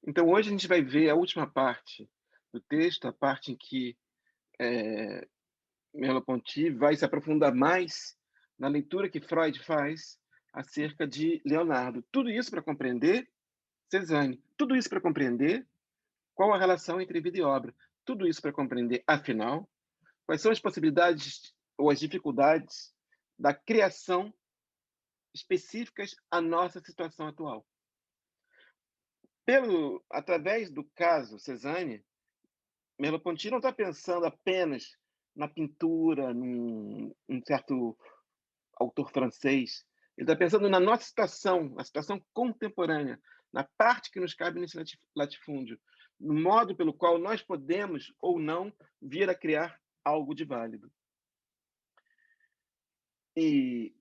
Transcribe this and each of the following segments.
Então, hoje a gente vai ver a última parte do texto, a parte em que Merleau-Ponty vai se aprofundar mais na leitura que Freud faz acerca de Leonardo. Tudo isso para compreender Cézanne, tudo isso para compreender qual a relação entre vida e obra, tudo isso para compreender, afinal, quais são as possibilidades ou as dificuldades da criação específicas à nossa situação atual. Através do caso Cézanne, Merleau-Ponty não está pensando apenas na pintura, num certo autor francês. Ele está pensando na nossa situação, na situação contemporânea, na parte que nos cabe nesse latifúndio, no modo pelo qual nós podemos ou não vir a criar algo de válido. E,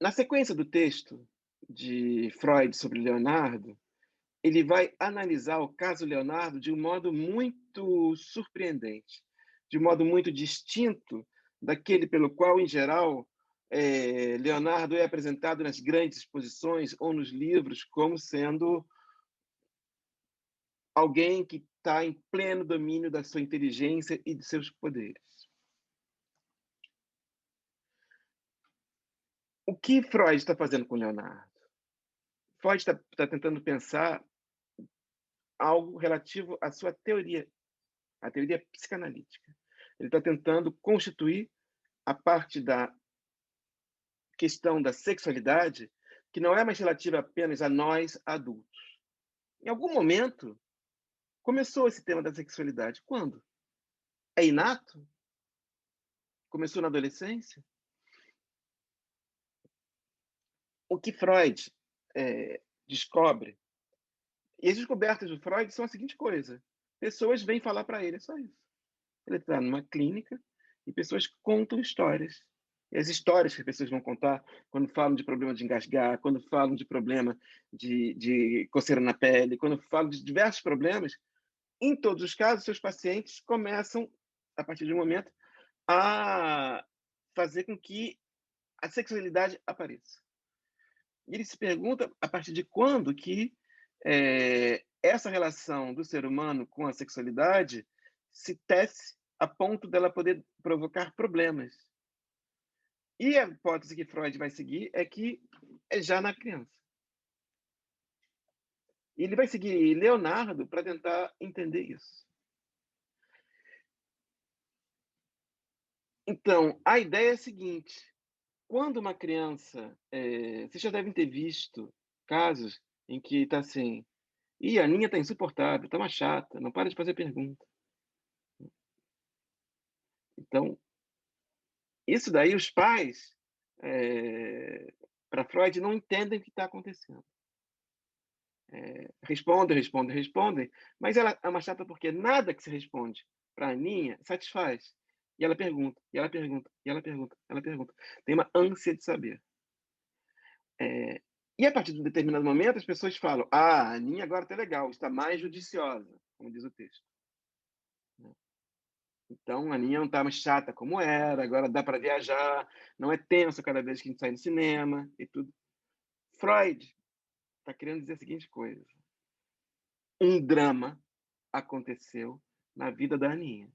na sequência do texto de Freud sobre Leonardo, ele vai analisar o caso Leonardo de um modo muito surpreendente, de um modo muito distinto daquele pelo qual, em geral, Leonardo é apresentado nas grandes exposições ou nos livros como sendo alguém que está em pleno domínio da sua inteligência e de seus poderes. O que Freud está fazendo com Leonardo? Freud está tentando pensar algo relativo à sua teoria, a teoria psicanalítica. Ele está tentando constituir a parte da questão da sexualidade que não é mais relativa apenas a nós adultos. Em algum momento, começou esse tema da sexualidade. Quando? É inato? Começou na adolescência? O que Freud descobre, e as descobertas do Freud são a seguinte coisa: pessoas vêm falar para ele, é só isso. Ele está numa clínica e pessoas contam histórias. E as histórias que as pessoas vão contar quando falam de problema de engasgar, quando falam de problema de coceira na pele, quando falam de diversos problemas, em todos os casos, seus pacientes começam, a partir de um momento, a fazer com que a sexualidade apareça. E ele se pergunta a partir de quando que essa relação do ser humano com a sexualidade se tece a ponto dela poder provocar problemas. E a hipótese que Freud vai seguir é que é já na criança. E ele vai seguir Leonardo para tentar entender isso. Então, a ideia é a seguinte: quando uma criança, vocês já devem ter visto casos em que está assim, a Aninha está insuportável, está uma chata, não para de fazer pergunta. Então, isso daí os pais, para Freud, não entendem o que está acontecendo. Respondem, mas ela é uma chata porque nada que se responde para a Aninha satisfaz. E ela pergunta, e ela pergunta, e ela pergunta, ela pergunta. Tem uma ânsia de saber. E a partir de um determinado momento, as pessoas falam: a Aninha agora está legal, está mais judiciosa, como diz o texto. Então, a Aninha não está mais chata como era, agora dá para viajar, não é tenso cada vez que a gente sai no cinema e tudo. Freud está querendo dizer a seguinte coisa: um drama aconteceu na vida da Aninha.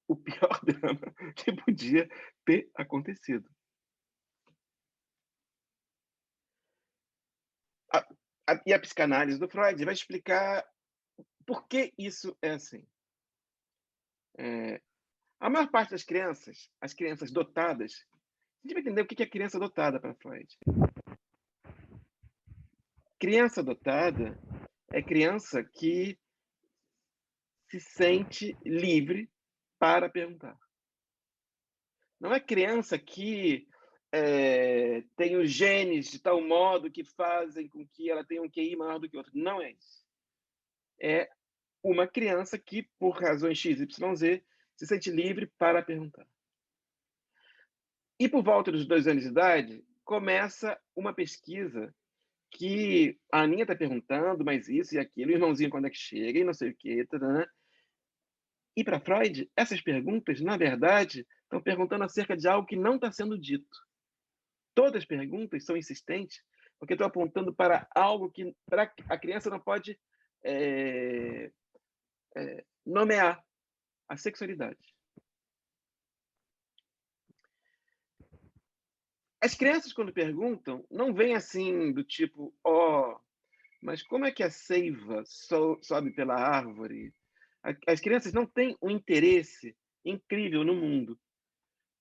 O pior drama que podia ter acontecido. E a psicanálise do Freud vai explicar por que isso é assim. A maior parte das crianças, as crianças dotadas, a gente vai entender o que é criança dotada para Freud. Criança dotada é criança que se sente livre para perguntar. Não é criança que tem os genes de tal modo que fazem com que ela tenha um QI maior do que outro. Não é isso. É uma criança que, por razões X, Y, Z, se sente livre para perguntar. E por volta dos 2 anos de idade, começa uma pesquisa que a Aninha está perguntando, mas isso e aquilo, o irmãozinho quando é que chega, e não sei o quê, tarana. E para Freud, essas perguntas, na verdade, estão perguntando acerca de algo que não está sendo dito. Todas as perguntas são insistentes, porque estão apontando para algo que a criança não pode nomear a sexualidade. As crianças, quando perguntam, não vêm assim do tipo, mas como é que a seiva sobe pela árvore? As crianças não têm um interesse incrível no mundo.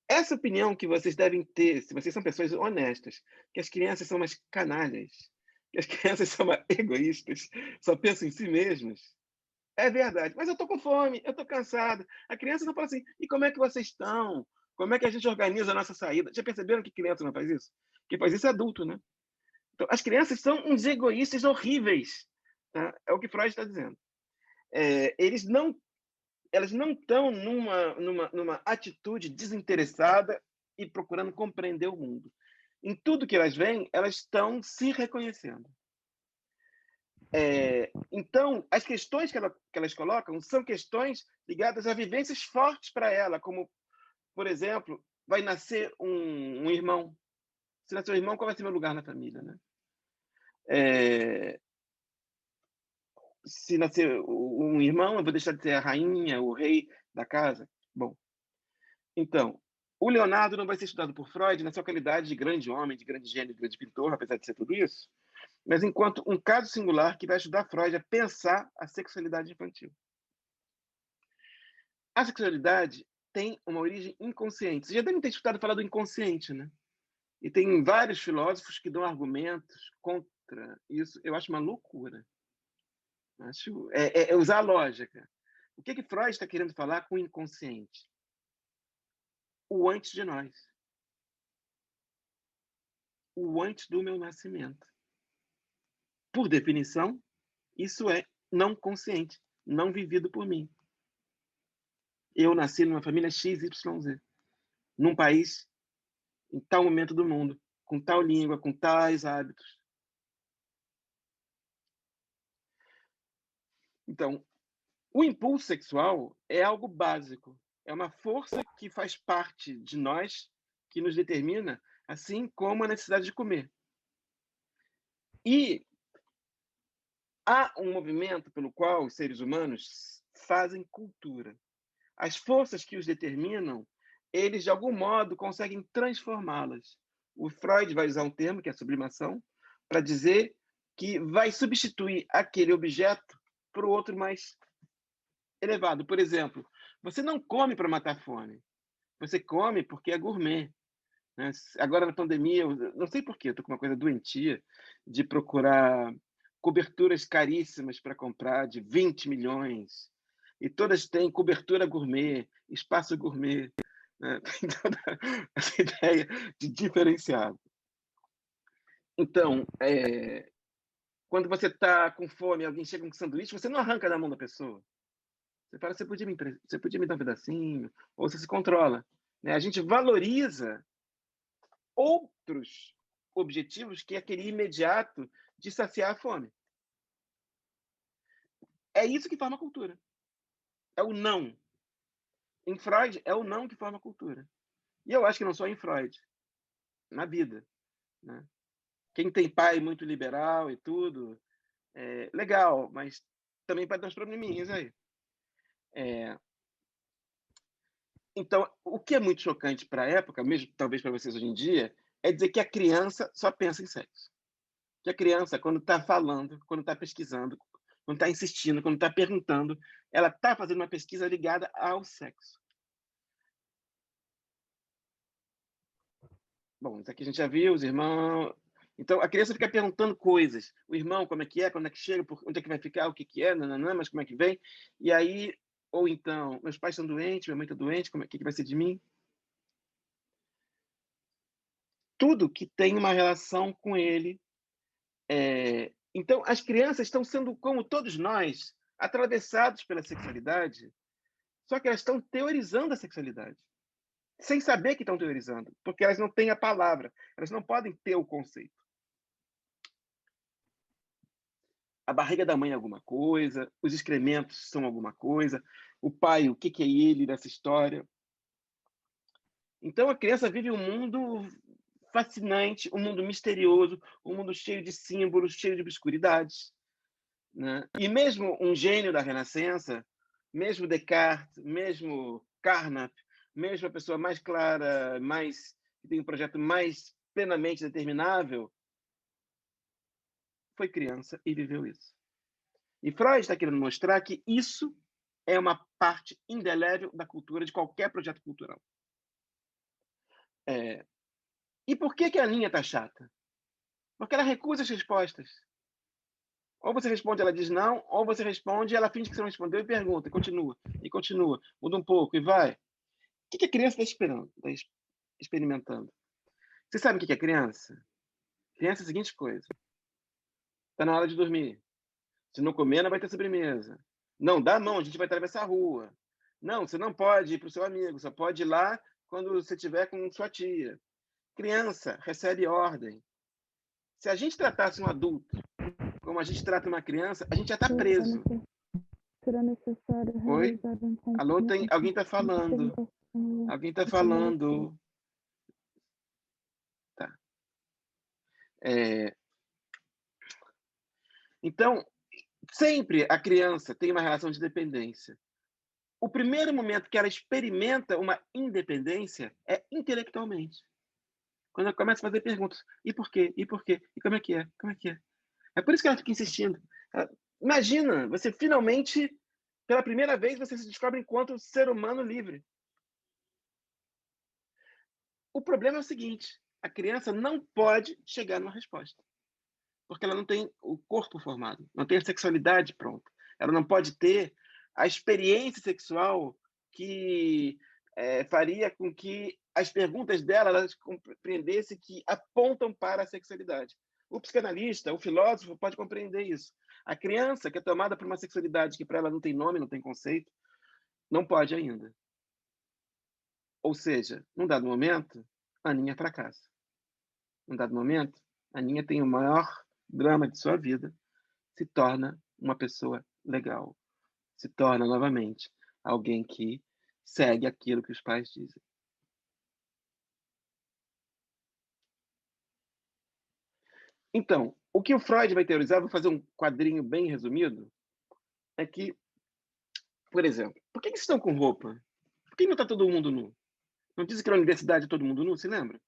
Essa opinião que vocês devem ter, se vocês são pessoas honestas, que as crianças são umas canalhas, que as crianças são egoístas, só pensam em si mesmas, é verdade. Mas eu estou com fome, eu estou cansado. A criança não fala assim, e como é que vocês estão? Como é que a gente organiza a nossa saída? Já perceberam que criança não faz isso? Quem faz isso é adulto, né? Então, as crianças são uns egoístas horríveis. Tá? É o que Freud está dizendo. Elas não estão numa atitude desinteressada e procurando compreender o mundo. Em tudo que elas veem, elas estão se reconhecendo. Então, as questões que elas colocam são questões ligadas a vivências fortes para ela, como, por exemplo, vai nascer um irmão. Se nascer um irmão, qual vai ser meu lugar na família? Né? Se nascer um irmão, eu vou deixar de ser a rainha, o rei da casa? Bom, então, o Leonardo não vai ser estudado por Freud na sua qualidade de grande homem, de grande gênio, de grande pintor, apesar de ser tudo isso, mas enquanto um caso singular que vai ajudar Freud a pensar a sexualidade infantil. A sexualidade tem uma origem inconsciente. Vocês já devem ter escutado falar do inconsciente, né? E tem vários filósofos que dão argumentos contra isso. Eu acho uma loucura. Acho, usar a lógica. O que Freud está querendo falar com o inconsciente? O antes de nós. O antes do meu nascimento. Por definição, isso é não consciente, não vivido por mim. Eu nasci numa família XYZ, num país, em tal momento do mundo, com tal língua, com tais hábitos. Então, o impulso sexual é algo básico, é uma força que faz parte de nós, que nos determina, assim como a necessidade de comer. E há um movimento pelo qual os seres humanos fazem cultura. As forças que os determinam, eles de algum modo conseguem transformá-las. O Freud vai usar um termo que é sublimação para dizer que vai substituir aquele objeto por outro mais elevado. Por exemplo, você não come para matar fome, você come porque é gourmet. Né? Agora na pandemia, eu não sei porquê, estou com uma coisa doentia de procurar coberturas caríssimas para comprar, de 20 milhões, e todas têm cobertura gourmet, espaço gourmet, né? Tem toda essa ideia de diferenciado. Então, quando você está com fome, alguém chega com um sanduíche, você não arranca da mão da pessoa. Você fala, você podia me dar um pedacinho? Ou você se controla. Né? A gente valoriza outros objetivos que é aquele imediato de saciar a fome. É isso que forma a cultura. É o não. Em Freud, é o não que forma a cultura. E eu acho que não só em Freud, na vida. Né? Quem tem pai muito liberal e tudo, legal, mas também pode dar uns probleminhas aí. Então, o que é muito chocante para a época, mesmo talvez para vocês hoje em dia, é dizer que a criança só pensa em sexo. Que a criança, quando está falando, quando está pesquisando, quando está insistindo, quando está perguntando, ela está fazendo uma pesquisa ligada ao sexo. Bom, isso aqui a gente já viu, os irmãos. Então, a criança fica perguntando coisas. O irmão, como é que é, quando é que chega, onde é que vai ficar, o que que é, não, mas como é que vem. E aí, ou então, meus pais estão doentes, minha mãe está doente, o que vai ser de mim? Tudo que tem uma relação com ele. Então, as crianças estão sendo, como todos nós, atravessados pela sexualidade, só que elas estão teorizando a sexualidade, sem saber que estão teorizando, porque elas não têm a palavra, elas não podem ter o conceito. A barriga da mãe é alguma coisa, os excrementos são alguma coisa, o pai, o que é ele nessa história. Então, a criança vive um mundo fascinante, um mundo misterioso, um mundo cheio de símbolos, cheio de obscuridades. né? E mesmo um gênio da Renascença, mesmo Descartes, mesmo Carnap, mesmo a pessoa mais clara, mais que tem um projeto mais plenamente determinável, foi criança e viveu isso. E Freud está querendo mostrar que isso é uma parte indelével da cultura, de qualquer projeto cultural. E por que a Aninha está chata? Porque ela recusa as respostas. Ou você responde, ela diz não, ou você responde, ela finge que você não respondeu e pergunta, e continua, muda um pouco e vai. O que a criança está esperando, está experimentando? Você sabe o que é criança? Criança é a seguinte coisa: está na hora de dormir. Se não comer, não vai ter sobremesa. Não, dá a mão, a gente vai atravessar a rua. Não, você não pode ir para o seu amigo, só pode ir lá quando você estiver com sua tia. Criança recebe ordem. Se a gente tratasse um adulto como a gente trata uma criança, a gente já está preso. Será necessário Oi? realizar um Alô, alguém está falando. Alguém está falando. Tá. Então, sempre a criança tem uma relação de dependência. O primeiro momento que ela experimenta uma independência é intelectualmente. Quando ela começa a fazer perguntas. E por quê? E por quê? E como é que é? Como é que é? É por isso que ela fica insistindo. Imagina, você finalmente, pela primeira vez, você se descobre enquanto ser humano livre. O problema é o seguinte: a criança não pode chegar numa resposta, porque ela não tem o corpo formado, não tem a sexualidade pronta. Ela não pode ter a experiência sexual que faria com que as perguntas dela elas compreendessem que apontam para a sexualidade. O psicanalista, o filósofo pode compreender isso. A criança que é tomada por uma sexualidade que para ela não tem nome, não tem conceito, não pode ainda. Ou seja, num dado momento, a Aninha fracassa. Num dado momento, a Aninha tem o maior drama de sua vida, se torna uma pessoa legal, se torna novamente alguém que segue aquilo que os pais dizem. Então, o que o Freud vai teorizar, vou fazer um quadrinho bem resumido, é que, por exemplo, por que estão com roupa? Por que não está todo mundo nu? Não dizem que na universidade todo mundo nu, se lembra?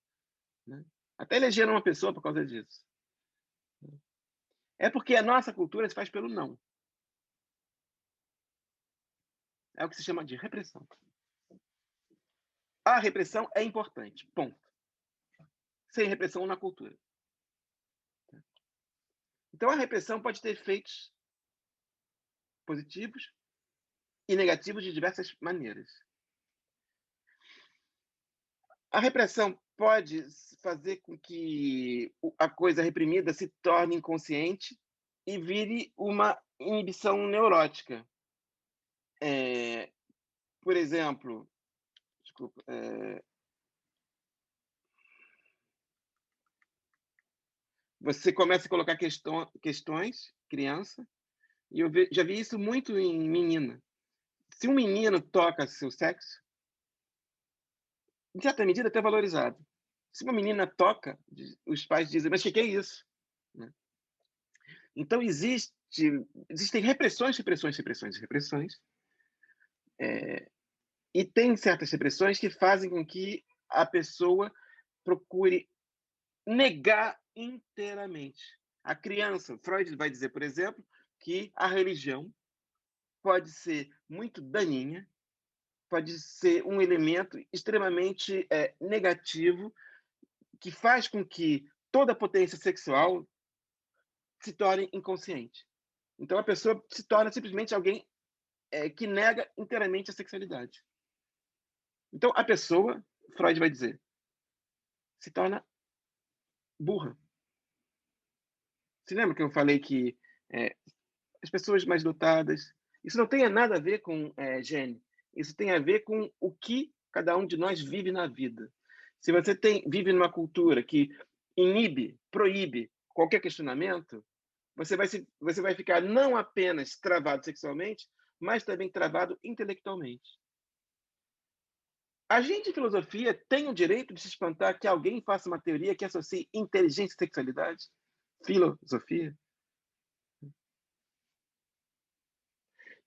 Até elegeram uma pessoa por causa disso. É porque a nossa cultura se faz pelo não. É o que se chama de repressão. A repressão é importante, ponto. Sem repressão na cultura. Então, a repressão pode ter efeitos positivos e negativos de diversas maneiras. A repressão pode fazer com que a coisa reprimida se torne inconsciente e vire uma inibição neurótica. Por exemplo, desculpa, você começa a colocar questões, criança, e eu já vi isso muito em menina. Se um menino toca seu sexo, em certa medida até valorizado. Se uma menina toca, os pais dizem, mas o que é isso? Né? Então existem repressões, e tem certas repressões que fazem com que a pessoa procure negar inteiramente. A criança, Freud vai dizer, por exemplo, que a religião pode ser muito daninha, pode ser um elemento extremamente negativo que faz com que toda a potência sexual se torne inconsciente. Então a pessoa se torna simplesmente alguém que nega inteiramente a sexualidade. Então a pessoa, Freud vai dizer, se torna burra. Você lembra que eu falei que as pessoas mais dotadas, isso não tem nada a ver com gene, isso tem a ver com o que cada um de nós vive na vida. Se você vive numa cultura que inibe, proíbe qualquer questionamento, você vai ficar não apenas travado sexualmente, mas também travado intelectualmente. A gente de filosofia tem o direito de se espantar que alguém faça uma teoria que associe inteligência e sexualidade? Filosofia?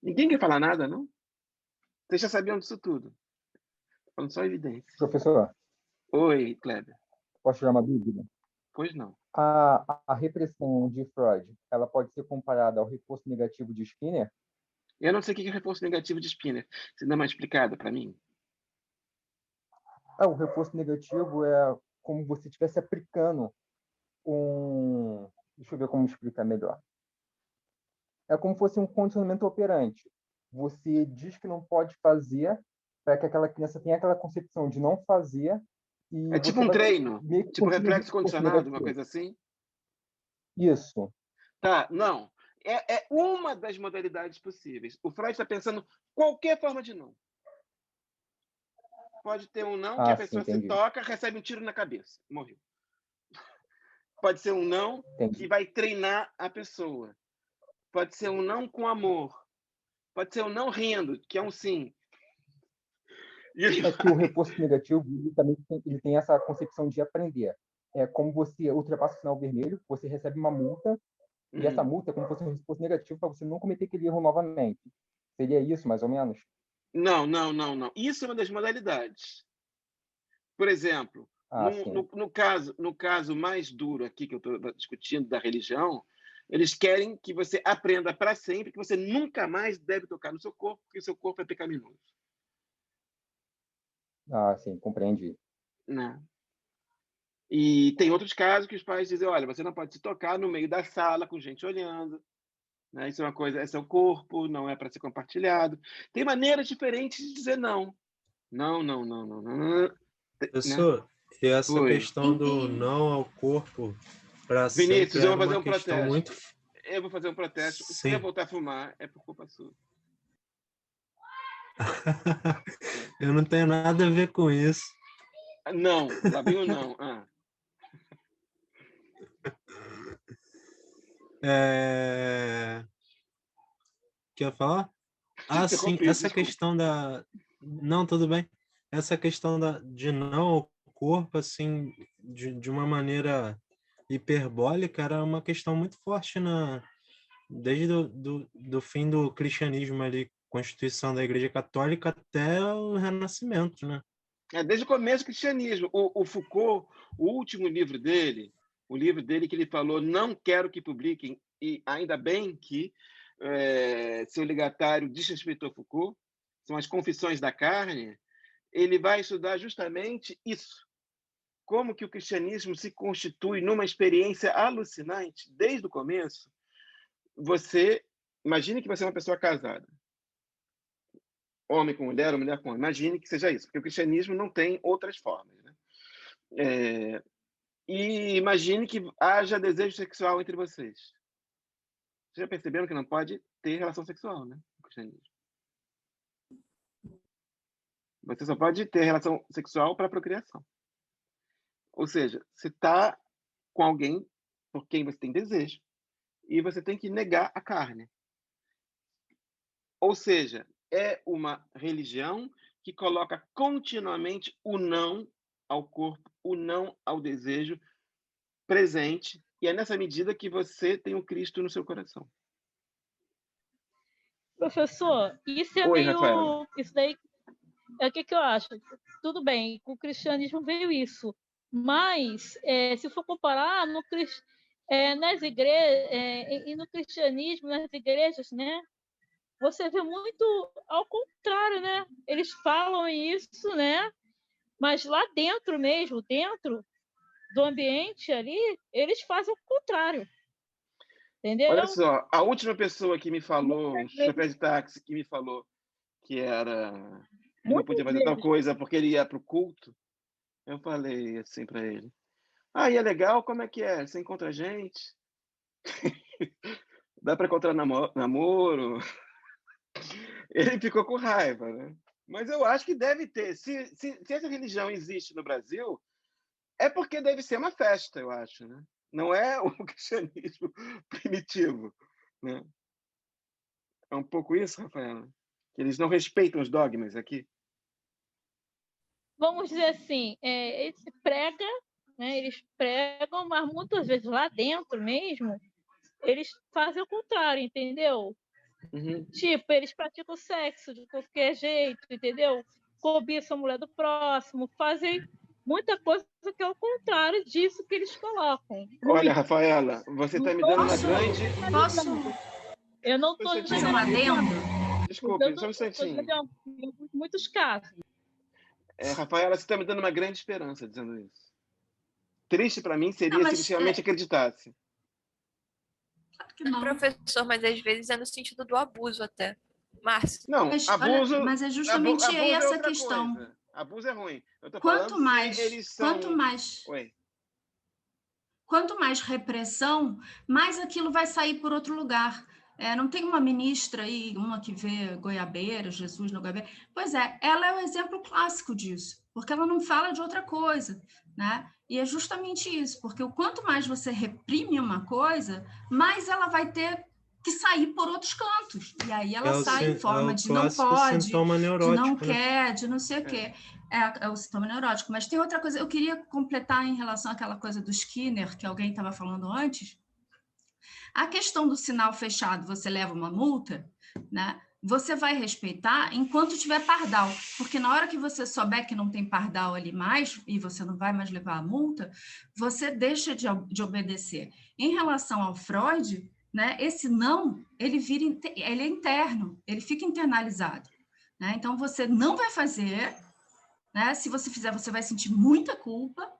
Ninguém quer falar nada, não? Vocês já sabiam disso tudo. Tô falando só evidências. Professor, Oi, Kleber. posso tirar uma dúvida? Pois não. A repressão de Freud, ela pode ser comparada ao reforço negativo de Skinner? Eu não sei o que é reforço negativo de Skinner. Você dá uma explicada para mim? O reforço negativo é como você estivesse aplicando um... Deixa eu ver como explicar melhor. É como se fosse um condicionamento operante. Você diz que não pode fazer para que aquela criança tenha aquela concepção de não fazer e É tipo você um vai treino, meio que tipo continuar o reflexo reforço condicionado, uma negativo. coisa assim? Isso. Tá, não. É uma das modalidades possíveis. O Freud está pensando qualquer forma de não. Pode ter um não que a Sim, pessoa se entendi. toca, recebe um tiro na cabeça, morreu. Pode ser um não que vai treinar a pessoa. Pode ser um não com amor. Pode ser um não rindo, que é um sim. É que o reforço negativo ele também ele tem essa concepção de aprender. É como você ultrapassa o sinal vermelho, você recebe uma multa, e essa multa é como se fosse um reforço negativo para você não cometer aquele erro novamente. Seria isso, mais ou menos? Não, não, não, não. Isso é uma das modalidades. Por exemplo, Sim. no caso mais duro aqui que eu estou discutindo da religião, eles querem que você aprenda para sempre que você nunca mais deve tocar no seu corpo, porque o seu corpo é pecaminoso. Sim, compreendi. Né? E tem outros casos que os pais dizem, olha, você não pode se tocar no meio da sala com gente olhando. Né? Isso é uma coisa, é seu corpo, não é para ser compartilhado. Tem maneiras diferentes de dizer não. Não, não, não, não, não, não. Né? Professor, e essa Oi. questão do não ao corpo para sempre Vinícius, eu era vou fazer uma um questão muito. protesto. Eu vou fazer um protesto. Se eu Sim. voltar a fumar, é por culpa sua. Eu não tenho nada a ver com isso. Não, lá vem o não. Quer falar? Sim, Interrompi, essa desculpa. questão da. Não, tudo bem. Essa questão de não ao corpo, assim, de uma maneira hiperbólica, era uma questão muito forte desde do fim do cristianismo ali, Constituição da Igreja Católica até o Renascimento, né? Desde o começo do cristianismo. O Foucault, o último livro dele, o livro dele que ele falou, não quero que publiquem, e ainda bem que seu legatário desrespeitou Foucault, são as Confissões da Carne, ele vai estudar justamente isso. Como que o cristianismo se constitui numa experiência alucinante desde o começo. Você imagine que você é uma pessoa casada, homem com mulher ou mulher com homem. Imagine que seja isso, porque o cristianismo não tem outras formas. Né? E imagine que haja desejo sexual entre vocês. Vocês já perceberam que não pode ter relação sexual, né? No cristianismo. Você só pode ter relação sexual para procriação. Ou seja, você está com alguém por quem você tem desejo e você tem que negar a carne. Ou seja, é uma religião que coloca continuamente o não ao corpo, o não ao desejo presente, e é nessa medida que você tem o Cristo no seu coração. Professor, isso é Oi, meio. Rafaela. Isso daí. O que eu acho? Tudo bem, com o cristianismo veio isso. Mas, se for comparar, nas igrejas, e no cristianismo, nas igrejas, né? Você vê muito ao contrário, né? Eles falam isso, né? Mas lá dentro mesmo, dentro do ambiente ali, eles fazem o contrário. Entendeu? Olha só, a última pessoa que me falou, um chofer de táxi que me falou que não podia fazer tal coisa porque ele ia para o culto, eu falei assim para ele, e é legal, como é que é? Você encontra gente? Dá para encontrar namoro? Ele ficou com raiva, né? Mas eu acho que deve ter. Se essa religião existe no Brasil, é porque deve ser uma festa, eu acho, né? Não é o cristianismo primitivo, né? É um pouco isso, Rafaela? Que eles não respeitam os dogmas aqui? Vamos dizer assim, eles pregam, né? Eles pregam, mas muitas vezes lá dentro mesmo, eles fazem o contrário, entendeu? Uhum. Tipo, eles praticam sexo de qualquer jeito, entendeu? Cobiçam a mulher do próximo, fazem muita coisa que é o contrário disso que eles colocam. Olha, Muito. Rafaela, você Não está me tô dando uma Posso, grande... posso Eu não Só um estou fazer instantinho. um generalizando. adendo? Desculpe, só um Estou instantinho. dizendo em muitos casos. Rafaela, você está me dando uma grande esperança dizendo isso. Triste para mim Não, seria se ele mas realmente acreditasse. claro que não. Professor, mas às vezes é no sentido do abuso até. Márcio. Não, Mas, abuso, olha, mas é justamente abuso é essa outra questão. coisa. Abuso é ruim. Eu estou falando Quanto se mais, eles quanto são... mais, Oi. quanto mais repressão, mais aquilo vai sair por outro lugar. Não tem uma ministra aí, uma que vê goiabeira, Jesus no goiabeira. Pois é, ela é o exemplo clássico disso, porque ela não fala de outra coisa, né? E é justamente isso, porque o quanto mais você reprime uma coisa, mais ela vai ter que sair por outros cantos. E aí ela sai em forma de não clássico pode, sintoma de não neurótico, né? quer, de não sei o quê. É o sintoma neurótico. Mas tem outra coisa, eu queria completar em relação àquela coisa do Skinner, que alguém estava falando antes. A questão do sinal fechado, você leva uma multa, né? Você vai respeitar enquanto tiver pardal, porque na hora que você souber que não tem pardal ali mais e você não vai mais levar a multa, você deixa de obedecer. Em relação ao Freud, né? Esse não, ele é interno, ele fica internalizado, né? Então você não vai fazer, né? Se você fizer, você vai sentir muita culpa,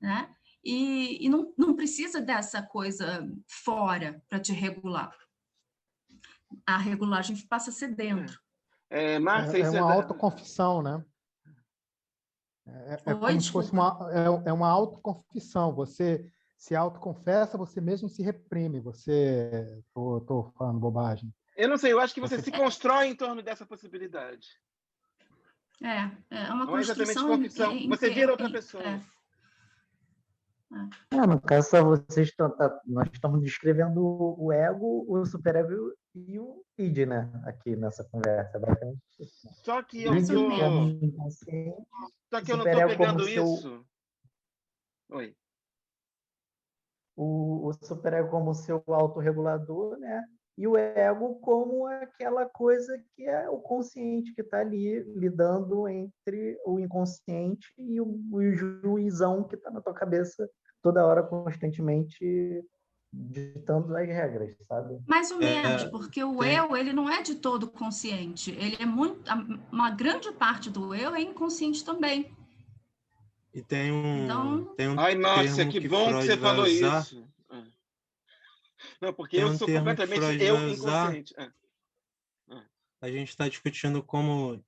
né? E não precisa dessa coisa fora para te regular. A regulagem passa a ser dentro. Márcia, É isso uma autoconfissão, né? É Oi, como se fosse desculpa. uma autoconfissão. Você se autoconfessa, você mesmo se reprime. Tô falando bobagem. eu não sei, eu acho que você Você- se constrói em torno dessa possibilidade. É uma Não é exatamente construção confissão. Você vira outra pessoa. No caso, só nós estamos descrevendo o ego, o superego e o id, né? Aqui nessa conversa. Basicamente isso, né? Só que eu Mais ou tô... menos. Como inconsciente, Só que o eu não tô superego como pegando seu, isso. Oi. o superego como seu autorregulador, né? E o ego como aquela coisa que é o consciente que está ali lidando entre o inconsciente e o juizão que está na tua cabeça toda hora, constantemente ditando as regras, sabe? Mais ou menos, porque o eu, ele não é de todo consciente. Ele é uma grande parte do eu é inconsciente também. E tem um Então, Ai, Márcia, termo que que bom que Freud você vai falou usar. isso. Não, porque Tem eu um sou termo que completamente Freud eu vai usar. inconsciente. A gente está discutindo como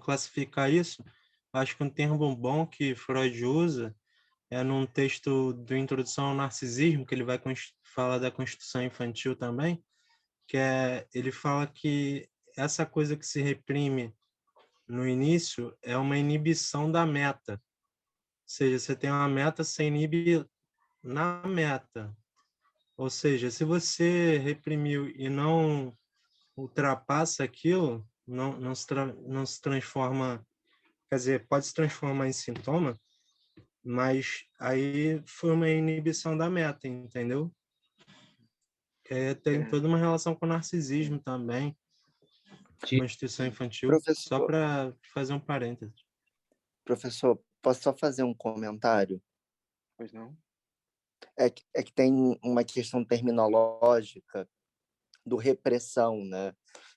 classificar isso. Acho que um termo bom que Freud usa é num texto do Introdução ao Narcisismo, que ele vai falar da constituição infantil também, ele fala que essa coisa que se reprime no início é uma inibição da meta. Ou seja, você tem uma meta, você inibe na meta. Ou seja, se você reprimiu e não ultrapassa aquilo, não se transforma, quer dizer, pode se transformar em sintoma, mas aí foi uma inibição da meta, entendeu? Tem toda uma relação com o narcisismo também, constituição infantil, só Professor, para fazer um parênteses. professor, posso só fazer um comentário? Pois não? É que tem uma questão terminológica do repressão, né?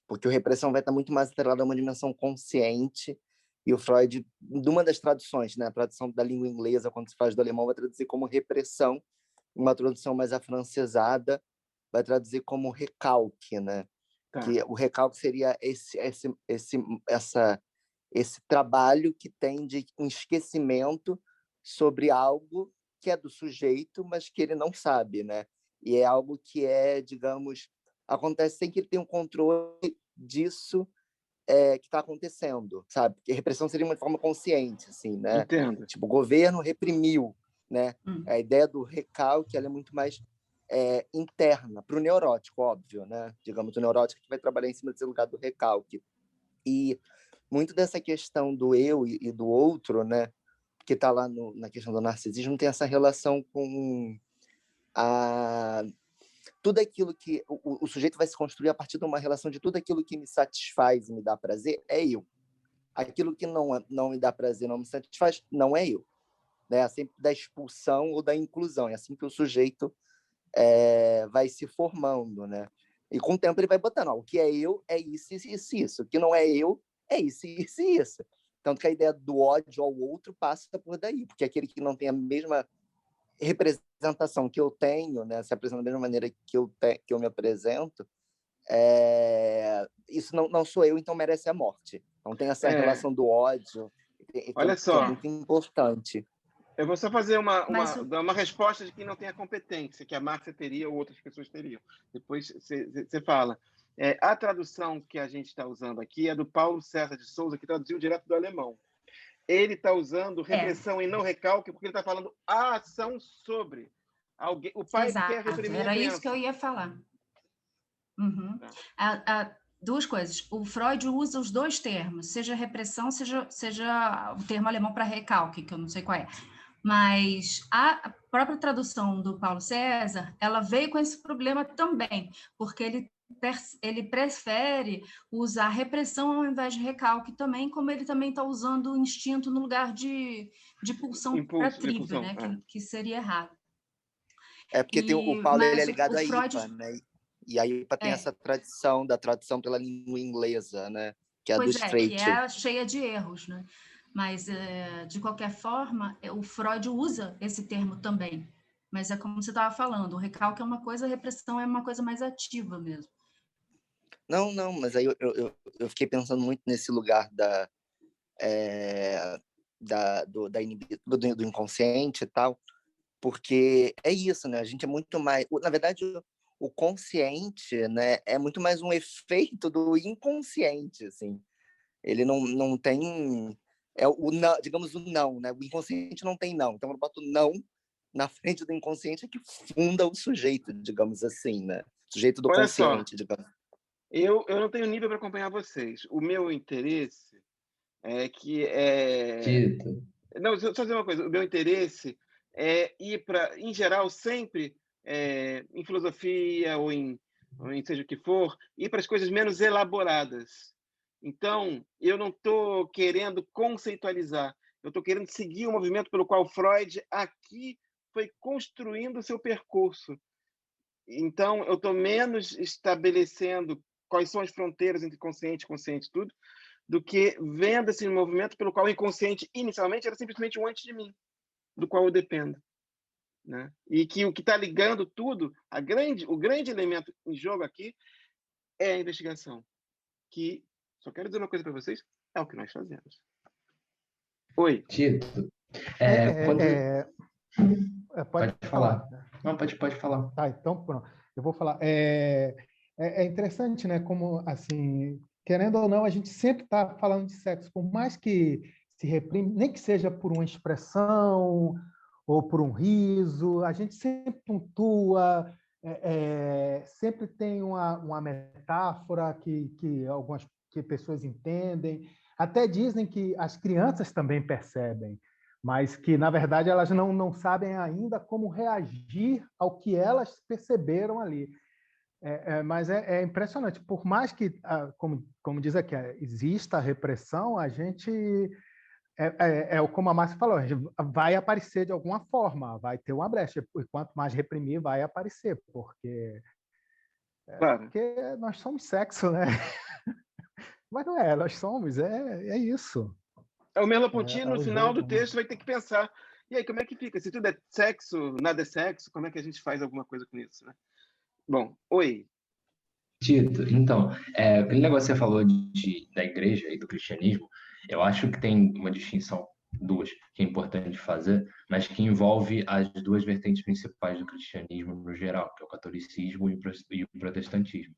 Porque o repressão vai estar muito mais atrelado a uma dimensão consciente, e o Freud, numa das traduções, né, a tradução da língua inglesa, quando se faz do alemão, vai traduzir como repressão, uma tradução mais afrancesada vai traduzir como recalque, né? Tá. Que o recalque seria esse trabalho que tem de um esquecimento sobre algo que é do sujeito, mas que ele não sabe, né? E é algo que digamos, acontece sem que ele tenha um controle disso que está acontecendo, sabe? Porque repressão seria uma forma consciente, assim, né? Entendo. Tipo, o governo reprimiu, né? A ideia do recalque, ela é muito mais interna, para o neurótico, óbvio, né? Digamos, o neurótico que vai trabalhar em cima desse lugar do recalque. E muito dessa questão do eu e do outro, né? Que está lá na questão do narcisismo, tem essa relação com tudo aquilo que o sujeito vai se construir a partir de uma relação de tudo aquilo que me satisfaz e me dá prazer é eu. Aquilo que não me dá prazer, não me satisfaz, não é eu. Né? Sempre da expulsão ou da inclusão. É assim que o sujeito vai se formando, né? E com o tempo ele vai botando, ó, o que é eu é isso, isso, isso, isso. O que não é eu é isso, isso, isso. Tanto que a ideia do ódio ao outro passa por daí, porque aquele que não tem a mesma representação que eu tenho, né, se apresenta da mesma maneira que eu me apresento, isso não sou eu, então merece a morte. Então tem essa relação do ódio, Olha que só, é muito importante. eu vou só fazer dar uma resposta de quem não tem a competência, que a Márcia teria ou outras pessoas teriam. Depois você fala. A tradução que a gente está usando aqui é do Paulo César de Souza, que traduziu direto do alemão. Ele está usando repressão e não recalque, porque ele está falando a ação sobre alguém. O pai quer reprimir Era a criança. isso que eu ia falar. Uhum. Duas coisas. O Freud usa os dois termos, seja repressão, seja o termo alemão para recalque, que eu não sei qual é. Mas a própria tradução do Paulo César, ela veio com esse problema também, porque ele prefere usar repressão ao invés de recalque também, como ele também está usando o instinto no lugar de pulsão para tribo, né? Que seria errado. Porque o Paulo ele é ligado à Freud... IPA, né? E a IPA tem essa tradição da tradução pela língua inglesa, né? Que é a do Straight. Que é cheia de erros, né? Mas, de qualquer forma, o Freud usa esse termo também. Mas é como você estava falando, o recalque é uma coisa, a repressão é uma coisa mais ativa mesmo. Não, mas aí eu fiquei pensando muito nesse lugar do inconsciente e tal, porque é isso, né? A gente é muito mais... Na verdade, o consciente, né, é muito mais um efeito do inconsciente, assim. Ele não tem... não, digamos, o não, né? O inconsciente não tem não. Então, eu boto não na frente do inconsciente que funda o sujeito, digamos assim, né? O sujeito do consciente, digamos. Eu não tenho nível para acompanhar vocês. O meu interesse é que Tito. Não, só dizer uma coisa. O meu interesse é ir para, em geral, sempre em filosofia ou em seja o que for, ir para as coisas menos elaboradas. Então, eu não estou querendo conceitualizar. Eu estou querendo seguir o movimento pelo qual Freud aqui foi construindo o seu percurso. Então, eu estou menos estabelecendo quais são as fronteiras entre consciente e consciente, tudo, do que vendo esse movimento pelo qual o inconsciente, inicialmente, era simplesmente um antes de mim, do qual eu dependo. Né? E que o que está ligando tudo, o grande elemento em jogo aqui é a investigação. Que, só quero dizer uma coisa para vocês, é o que nós fazemos. Oi. Tito. Pode falar. Não, pode falar. Tá, então pronto. Eu vou falar. É interessante, né? Como, assim, querendo ou não, a gente sempre está falando de sexo, por mais que se reprime, nem que seja por uma expressão ou por um riso, a gente sempre pontua, sempre tem uma metáfora que algumas pessoas entendem, até dizem que as crianças também percebem, mas que, na verdade, elas não sabem ainda como reagir ao que elas perceberam ali. Mas é impressionante. Por mais que, como diz aqui, exista a repressão, a gente, como a Márcia falou, a gente vai aparecer de alguma forma, vai ter uma brecha. E quanto mais reprimir, vai aparecer, porque nós somos sexo, né? Mas não é, nós somos, é isso. O Merleau-Ponty, no final do texto, vai ter que pensar, e aí, como é que fica? Se tudo é sexo, nada é sexo, como é que a gente faz alguma coisa com isso, né? Bom, oi. Tito, então, aquele negócio que você falou da igreja e do cristianismo, eu acho que tem uma distinção, duas, que é importante fazer, mas que envolve as duas vertentes principais do cristianismo no geral, que é o catolicismo e o protestantismo.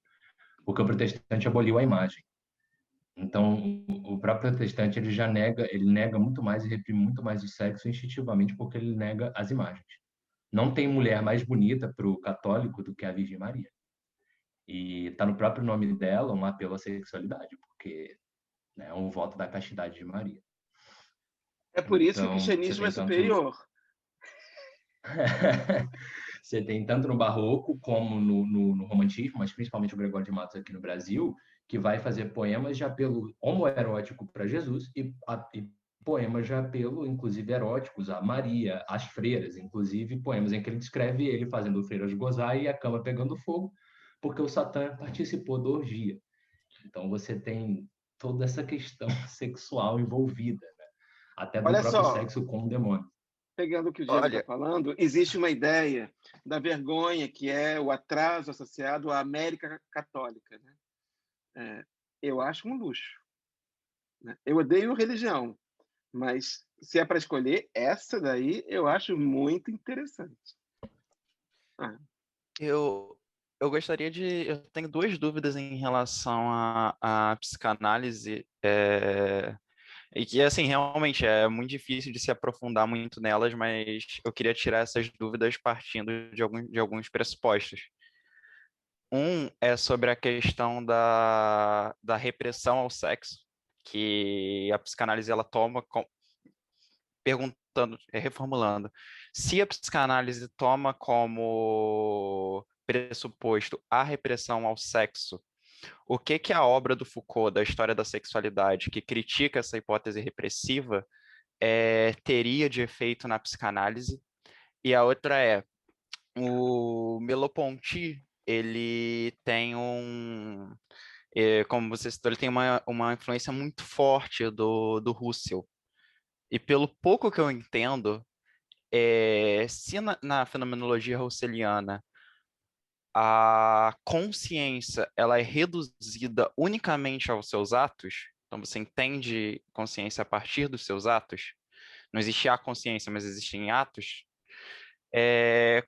Porque o protestante aboliu a imagem. Então, o próprio protestante ele nega muito mais e reprime muito mais o sexo instintivamente porque ele nega as imagens. Não tem mulher mais bonita para o católico do que a Virgem Maria. E está no próprio nome dela um apelo à sexualidade, porque é um voto da castidade de Maria. É por isso que o cristianismo é superior. Você tem tanto no Barroco como no Romantismo, mas principalmente o Gregório de Matos aqui no Brasil, que vai fazer poemas de apelo homoerótico para Jesus e poemas de apelo, inclusive, eróticos a Maria, às freiras, inclusive poemas em que ele descreve ele fazendo freiras gozar e a cama pegando fogo, porque o Satã participou da orgia. Então você tem toda essa questão sexual envolvida, né? Até do Olha próprio só, sexo com o demônio. pegando o que o Diego está Olha, falando, existe uma ideia da vergonha, que é o atraso associado à América Católica, né? Eu acho um luxo, né? Eu odeio religião, mas se é para escolher, essa daí eu acho muito interessante. Ah, Eu, eu gostaria de. Eu tenho duas dúvidas em relação à psicanálise, e que, assim, realmente é muito difícil de se aprofundar muito nelas, mas eu queria tirar essas dúvidas partindo de alguns pressupostos. Um é sobre a questão da repressão ao sexo, que a psicanálise ela toma, perguntando, reformulando, se a psicanálise toma como pressuposto a repressão ao sexo, o que a obra do Foucault, da história da sexualidade, que critica essa hipótese repressiva, teria de efeito na psicanálise? E a outra é, o Merleau-Ponty, ele tem como você citou, ele tem uma influência muito forte do Husserl. E pelo pouco que eu entendo, se na fenomenologia russeliana a consciência ela é reduzida unicamente aos seus atos, então você entende consciência a partir dos seus atos, não existe a consciência, mas existem atos, é,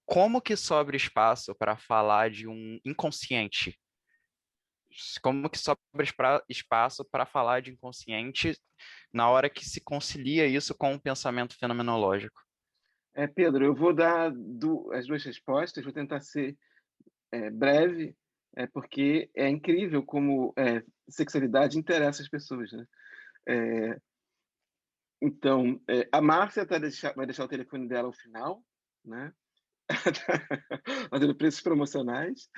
como que sobra espaço para falar de um inconsciente? Como que sobra espaço para falar de inconsciente na hora que se concilia isso com o pensamento fenomenológico? Pedro, eu vou dar as duas respostas, vou tentar ser breve, porque é incrível como sexualidade interessa as pessoas, né? Então, a Márcia vai deixar o telefone dela ao final, né? Fazendo preços promocionais.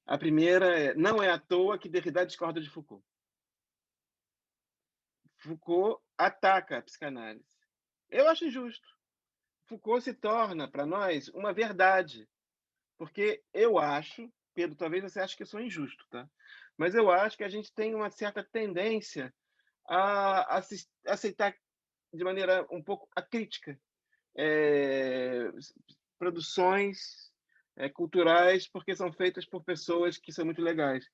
A primeira não é à toa que Derrida discorda de Foucault. Foucault ataca a psicanálise. Eu acho injusto. Foucault se torna, para nós, uma verdade. Porque eu acho, Pedro, talvez você ache que eu sou injusto, tá? Mas eu acho que a gente tem uma certa tendência a aceitar de maneira um pouco acrítica produções culturais porque são feitas por pessoas que são muito legais.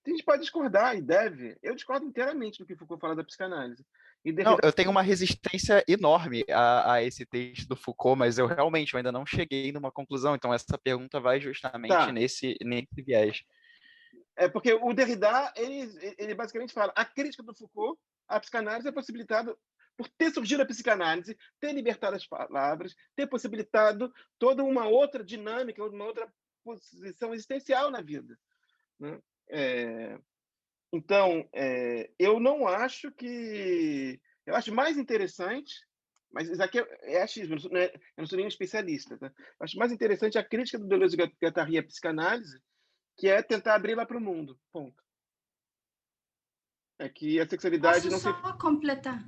A gente pode discordar, e deve. Eu discordo inteiramente do que Foucault fala da psicanálise. E Não, Derrida... eu tenho uma resistência enorme a esse texto do Foucault, mas eu realmente ainda não cheguei numa conclusão, então essa pergunta vai justamente nesse viés. Porque o Derrida, ele basicamente fala, a crítica do Foucault à psicanálise é possibilitada por ter surgido a psicanálise, ter libertado as palavras, ter possibilitado toda uma outra dinâmica, uma outra posição existencial na vida, né? Então, eu não acho que... Eu acho mais interessante, mas isso aqui é achismo, eu não sou nenhum especialista, tá? Eu acho mais interessante a crítica do Deleuze e Guattari à psicanálise, que é tentar abri-la para o mundo, ponto. É que a sexualidade Posso não só completar?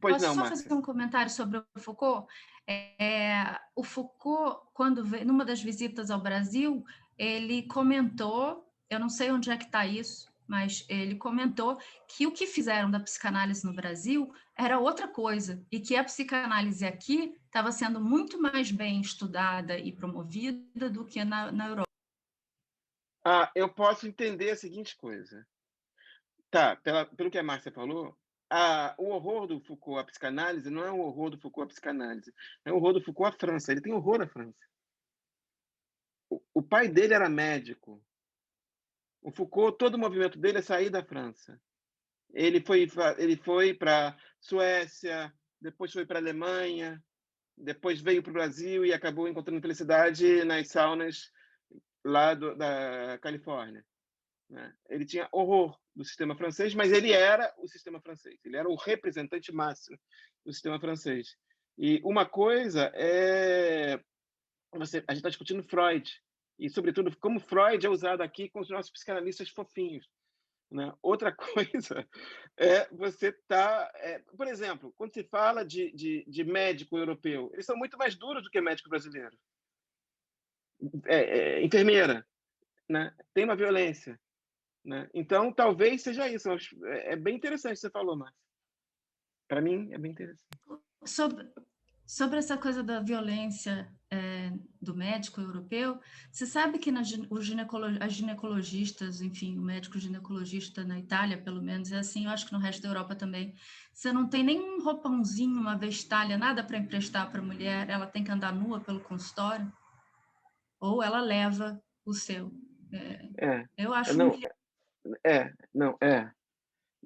Pois Posso não, só Márcia. fazer um comentário sobre o Foucault? O Foucault, quando veio, numa das visitas ao Brasil, ele comentou, eu não sei onde é que está isso, mas ele comentou que o que fizeram da psicanálise no Brasil era outra coisa, e que a psicanálise aqui estava sendo muito mais bem estudada e promovida do que na Europa. Eu posso entender a seguinte coisa. Tá, pelo que a Márcia falou, o horror do Foucault à psicanálise não é o horror do Foucault à psicanálise, é o horror do Foucault à França. Ele tem horror à França. O pai dele era médico. O Foucault, todo o movimento dele é sair da França. Ele foi para Suécia, depois foi para a Alemanha, depois veio para o Brasil e acabou encontrando felicidade nas saunas lá da Califórnia, né? Ele tinha horror do sistema francês, mas ele era o sistema francês. Ele era o representante máximo do sistema francês. E uma coisa é... a gente está discutindo Freud, e, sobretudo, como Freud é usado aqui com os nossos psicanalistas fofinhos. Né? Outra coisa é você por exemplo, quando se fala de médico europeu, eles são muito mais duros do que médico brasileiro. Enfermeira, né? Tem uma violência. Né? Então, talvez seja isso. É bem interessante o que você falou, Márcia. Para mim, é bem interessante. Sobre essa coisa da violência do médico europeu, você sabe que as ginecologistas, enfim, o médico ginecologista na Itália, pelo menos, é assim, eu acho que no resto da Europa também, você não tem nenhum roupãozinho, uma vestalha, nada para emprestar para a mulher, ela tem que andar nua pelo consultório, ou ela leva o seu. Eu acho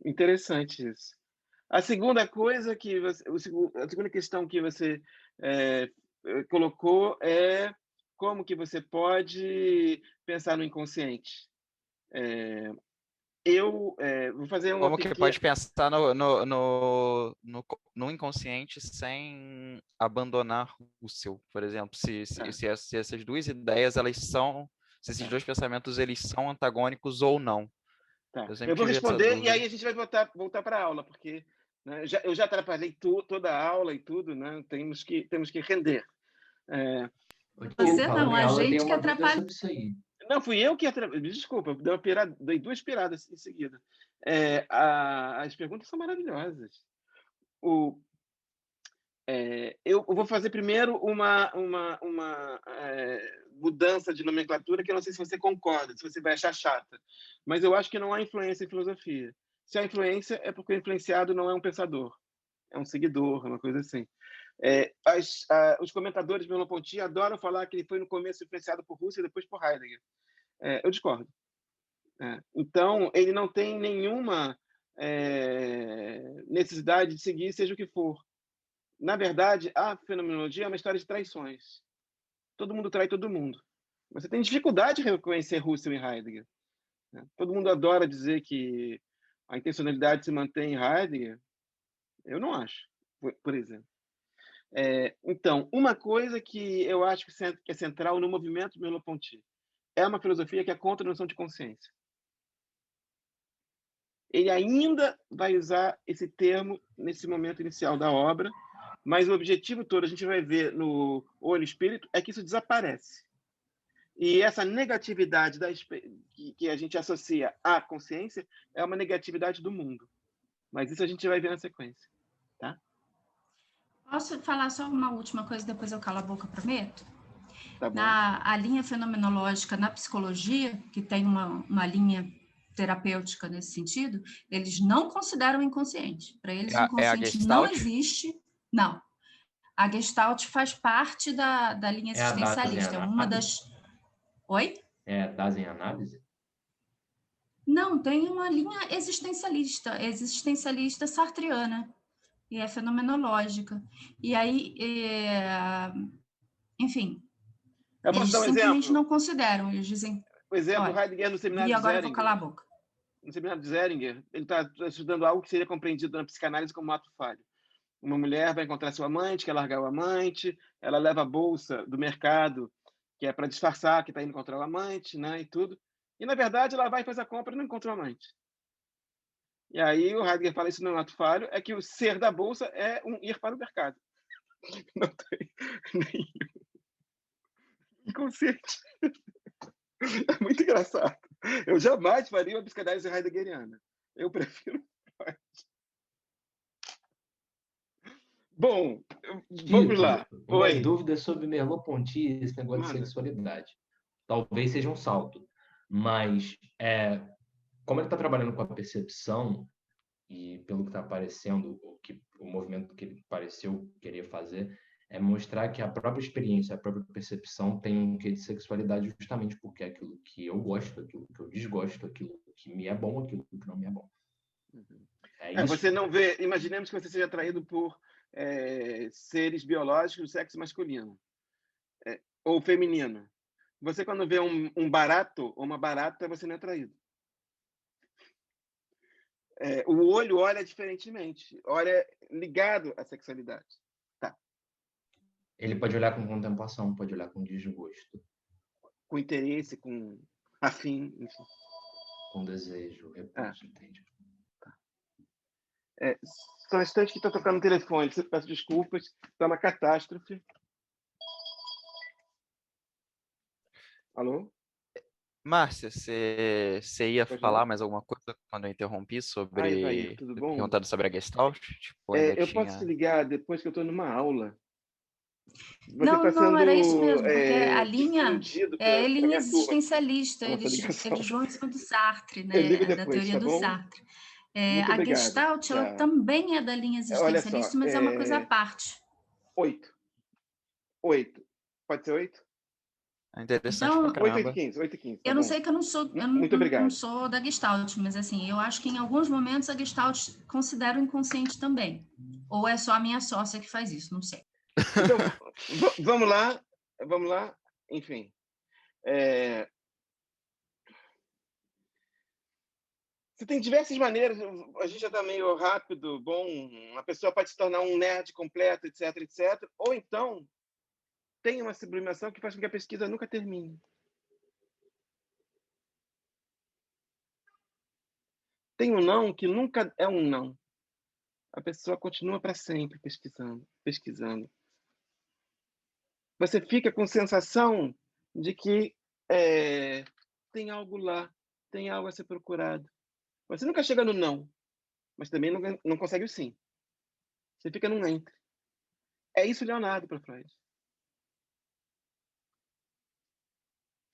interessante isso. A segunda coisa a segunda questão que você colocou é como que você pode pensar no inconsciente. Eu vou fazer uma Como que pode pensar no inconsciente sem abandonar o seu, por exemplo, se essas duas ideias se esses dois pensamentos eles são antagônicos ou não. Tá. Eu vou responder e aí a gente vai voltar para a aula, porque, né, eu já atrapalhei toda a aula e tudo, né? Temos que render. Você não, a gente que atrapalha. Não, fui eu que atrapalhei. Desculpa, dei 2 piradas em seguida. As perguntas são maravilhosas. Eu vou fazer primeiro uma mudança de nomenclatura que eu não sei se você concorda, se você vai achar chata, mas eu acho que não há influência em filosofia. Se há influência, é porque o influenciado não é um pensador, é um seguidor, uma coisa assim. Os comentadores de Merleau-Ponty adoram falar que ele foi no começo influenciado por Husserl e depois por Heidegger. Eu discordo. Então, ele não tem nenhuma necessidade de seguir seja o que for. Na verdade, a fenomenologia é uma história de traições. Todo mundo trai todo mundo. Você tem dificuldade de reconhecer Husserl e Heidegger. Todo mundo adora dizer que a intencionalidade se mantém em Heidegger. Eu não acho, por exemplo. Então, uma coisa que eu acho que é central no movimento de Merleau-Ponty é uma filosofia que é contra a noção de consciência. Ele ainda vai usar esse termo nesse momento inicial da obra, mas o objetivo todo, a gente vai ver no Olho Espírito, é que isso desaparece. E essa negatividade que a gente associa à consciência é uma negatividade do mundo. Mas isso a gente vai ver na sequência. Tá? Posso falar só uma última coisa, depois eu calo a boca, prometo? Tá bom. A linha fenomenológica na psicologia, que tem uma linha terapêutica nesse sentido, eles não consideram inconsciente. Para eles, o inconsciente não existe. Não. A Gestalt faz parte da linha existencialista. É uma das... Oi? É a Dasein-Análise? Não, tem uma linha existencialista sartreana, e é fenomenológica. E aí, enfim, eles simplesmente não consideram. Eles dizem... Por exemplo, Heidegger no seminário de Zeringer. E agora eu vou calar a boca. No seminário de Zeringer, ele está estudando algo que seria compreendido na psicanálise como ato falho. Uma mulher vai encontrar seu amante, quer largar o amante, ela leva a bolsa do mercado, que é para disfarçar que está indo encontrar o amante, né, e tudo. E, na verdade, ela vai e faz a compra e não encontra o amante. E aí o Heidegger fala isso não é um ato falho, é que o ser da bolsa é ir para o mercado. Não tem nenhum inconsciente. É muito engraçado. Eu jamais faria uma psicanálise heideggeriana. Eu prefiro Freud. Bom, vamos lá. Uma dúvida sobre Merleau-Ponty e esse negócio de sexualidade. Talvez seja um salto, mas como ele está trabalhando com a percepção e pelo que está aparecendo, o movimento que ele pareceu querer fazer é mostrar que a própria experiência, a própria percepção tem um quê de sexualidade justamente porque é aquilo que eu gosto, aquilo que eu desgosto, aquilo que me é bom, aquilo que não me é bom. Você não vê... Imaginemos que você seja atraído por seres biológicos do sexo masculino ou feminino. Você, quando vê um barato ou uma barata, você não é atraído. O olho olha diferentemente, olha ligado à sexualidade. Tá. Ele pode olhar com contemplação, pode olhar com desgosto, Com interesse, com afim, enfim. com desejo, repulso, entende? São instantes que estão tocando no telefone. Peço desculpas, está uma catástrofe. Alô? Márcia, você ia Pode falar falar. mais alguma coisa quando eu interrompi Evair, tudo bom? perguntando sobre a Gestalt? Tipo, ainda Eu posso te tinha... ligar depois que eu estou numa aula. Você Não, está não, era isso sendo mesmo, porque a linha difundido é pela linha minha turma aqui, existencialista, a nossa eles ligação. vão em cima do Sartre, Eu ligo né, da depois, teoria tá do bom? Sartre. Muito A obrigado. Gestalt, ela Tchau. também é da linha Olha só, existencialista, mas é uma coisa à parte. 8. 8. Pode ser 8? Interessante Então, pra 8 caramba. 8 8 15, tá eu não bom. sei que eu não sou, eu Muito não obrigado. sou da Gestalt, mas assim, eu acho que em alguns momentos a Gestalt considera o inconsciente também. Ou é só a minha sócia que faz isso, não sei. Então, vamos lá. Enfim. Você tem diversas maneiras, a gente já está meio rápido, bom, a pessoa pode se tornar um nerd completo, etc, etc. Ou então, tem uma sublimação que faz com que a pesquisa nunca termine. Tem um não que nunca é um não. A pessoa continua para sempre pesquisando. Você fica com a sensação de que tem algo lá, tem algo a ser procurado. Você nunca chega no não, mas também não consegue o sim. Você fica num entre. É isso Leonardo para Freud.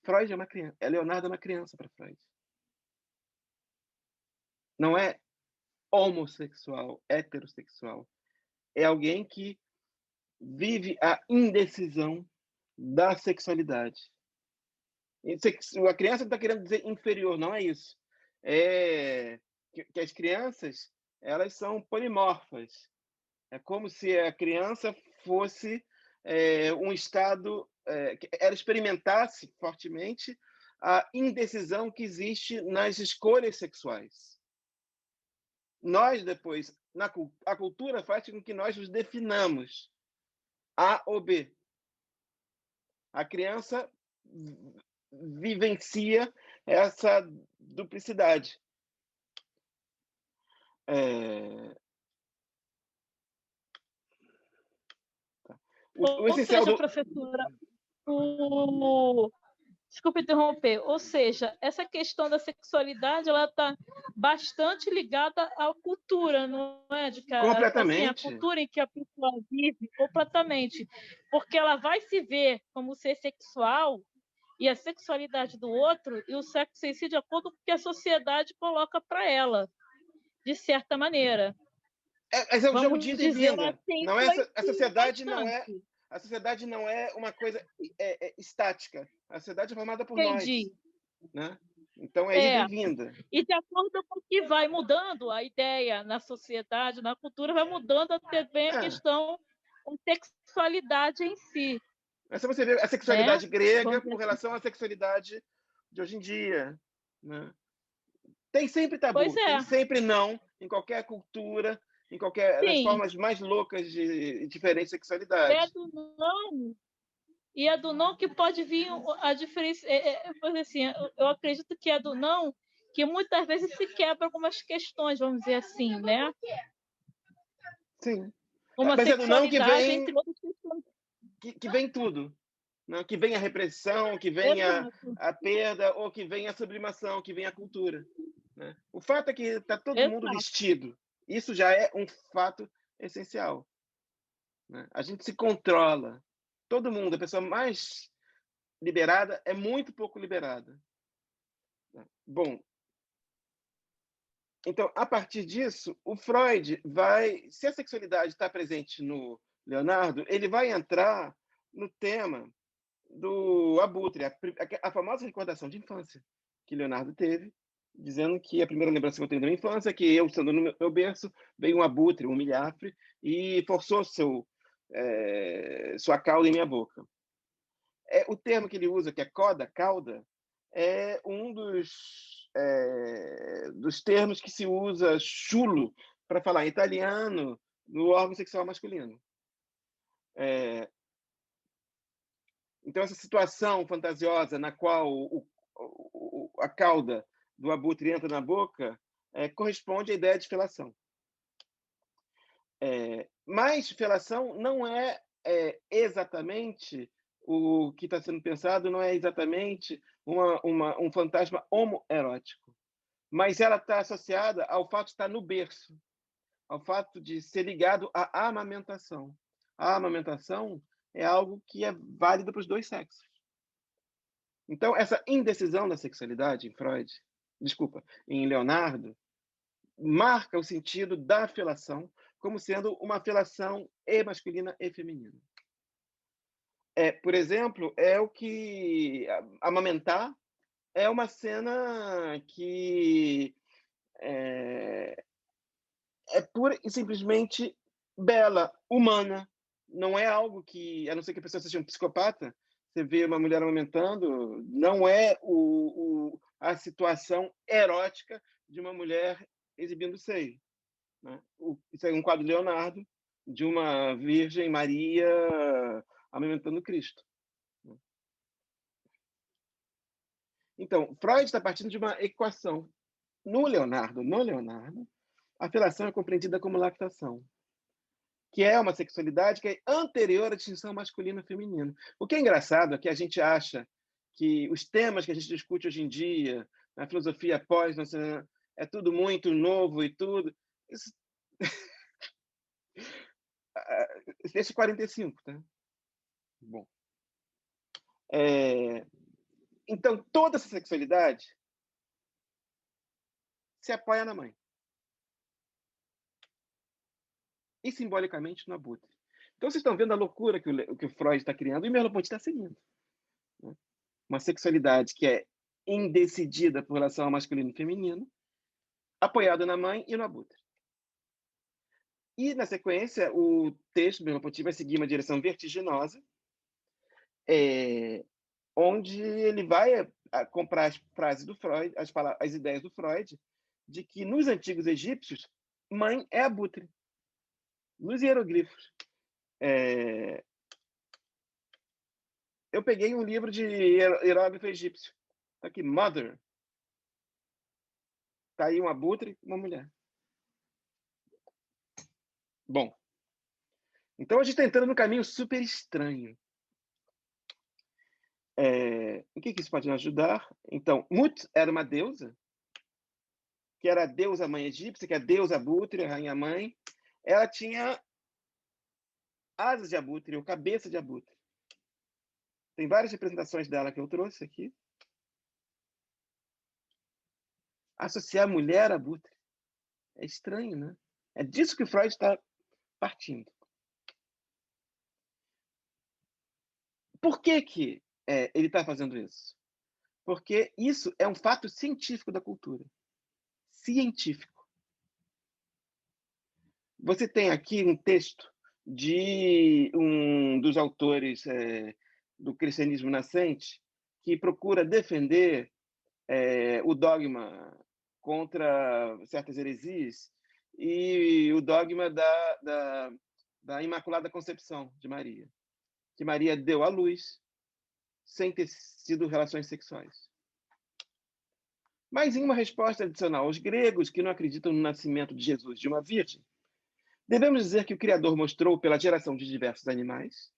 Freud é uma criança. Leonardo é uma criança para Freud. Não é homossexual, heterossexual. É alguém que vive a indecisão da sexualidade. A criança não está querendo dizer inferior, não é isso. É que as crianças, elas são polimorfas. É como se a criança fosse um estado que ela experimentasse fortemente a indecisão que existe nas escolhas sexuais. Nós, depois, a cultura faz com que nós nos definamos A ou B. A criança vivencia essa duplicidade. O essencial seja, professora, desculpe interromper, ou seja, essa questão da sexualidade ela está bastante ligada à cultura, não é? Completamente. Assim, a cultura em que a pessoa vive, completamente, porque ela vai se ver como ser sexual e a sexualidade do outro e o sexo em si de acordo com o que a sociedade coloca para ela, de certa maneira. É um jogo de ida e vinda. Assim, não é, a sociedade não é. A sociedade não é uma coisa estática. A sociedade é formada por nós. Né? Então é ida e vinda. E de acordo com o que vai mudando a ideia na sociedade, na cultura, vai mudando também a questão da sexualidade em si. É só você ver a sexualidade grega com relação à sexualidade de hoje em dia. Né? Tem sempre tabu, tem sempre não, em qualquer cultura, em qualquer das formas mais loucas de diferentes sexualidades. É do não que pode vir a diferença. Assim, eu acredito que é do não que muitas vezes se quebra algumas questões, vamos dizer assim, né? Sim. Uma mas é do não que vem, entre outras questões. Que vem tudo. Né? Que vem a repressão, que vem a perda, ou que vem a sublimação, que vem a cultura. Né? O fato é que está todo mundo vestido. Isso já é um fato essencial. Né? A gente se controla. Todo mundo, a pessoa mais liberada é muito pouco liberada. Bom, então, a partir disso, o Freud vai... Se a sexualidade está presente no Leonardo, ele vai entrar no tema do abutre, a famosa recordação de infância que Leonardo teve, dizendo que a primeira lembrança que eu tenho da minha infância é que eu, estando no meu berço, veio um abutre, um milhafre, e forçou sua cauda em minha boca. O termo que ele usa, que é cauda, é um dos termos que se usa chulo para falar em italiano no órgão sexual masculino. Então, essa situação fantasiosa na qual a cauda do abutre entra na boca corresponde à ideia de felação. Mas felação não é exatamente o que está sendo pensado, não é exatamente um fantasma homoerótico, mas ela está associada ao fato de estar no berço, ao fato de ser ligado à amamentação. A amamentação é algo que é válido para os dois sexos. Então, essa indecisão da sexualidade em Leonardo, marca o sentido da felação como sendo uma felação masculina e feminina. Por exemplo, é o que amamentar é uma cena que é pura e simplesmente bela, humana. Não é algo que, a não ser que a pessoa seja um psicopata, você vê uma mulher amamentando, não é a situação erótica de uma mulher exibindo seio. Né? Isso é um quadro de Leonardo, de uma Virgem Maria amamentando Cristo. Então, Freud está partindo de uma equação. No Leonardo, a felação é compreendida como lactação, que é uma sexualidade que é anterior à distinção masculino e feminino. O que é engraçado é que a gente acha que os temas que a gente discute hoje em dia, na filosofia pós, é tudo muito novo e tudo. Isso... Esse é 45, tá? Bom. Então, toda essa sexualidade se apoia na mãe. E simbolicamente no abutre. Então, vocês estão vendo a loucura que o Freud está criando e o Merleau-Ponty está seguindo. Né? Uma sexualidade que é indecidida por relação ao masculino e feminino, apoiada na mãe e no abutre. E, na sequência, o texto do Merleau-Ponty vai seguir uma direção vertiginosa, onde ele vai comprar as frases do Freud, as ideias do Freud, de que nos antigos egípcios, mãe é abutre. Nos hieroglifos. Eu peguei um livro de hieróglifo egípcio. Está aqui, Mother. Está aí um abutre, uma mulher. Bom. Então, a gente está entrando num caminho super estranho. O que isso pode nos ajudar? Então, Mut era uma deusa, que era a deusa mãe egípcia, que é a deusa abutre, a rainha mãe. Ela tinha asas de abutre, ou cabeça de abutre. Tem várias representações dela que eu trouxe aqui. Associar mulher a abutre. É estranho, né? É disso que o Freud está partindo. Por que ele está fazendo isso? Porque isso é um fato científico da cultura. Científico. Você tem aqui um texto de um dos autores do cristianismo nascente que procura defender o dogma contra certas heresias e o dogma da Imaculada Concepção de Maria, que Maria deu à luz sem ter sido relações sexuais. Mas em uma resposta adicional aos gregos que não acreditam no nascimento de Jesus de uma virgem, devemos dizer que o Criador mostrou pela geração de diversos animais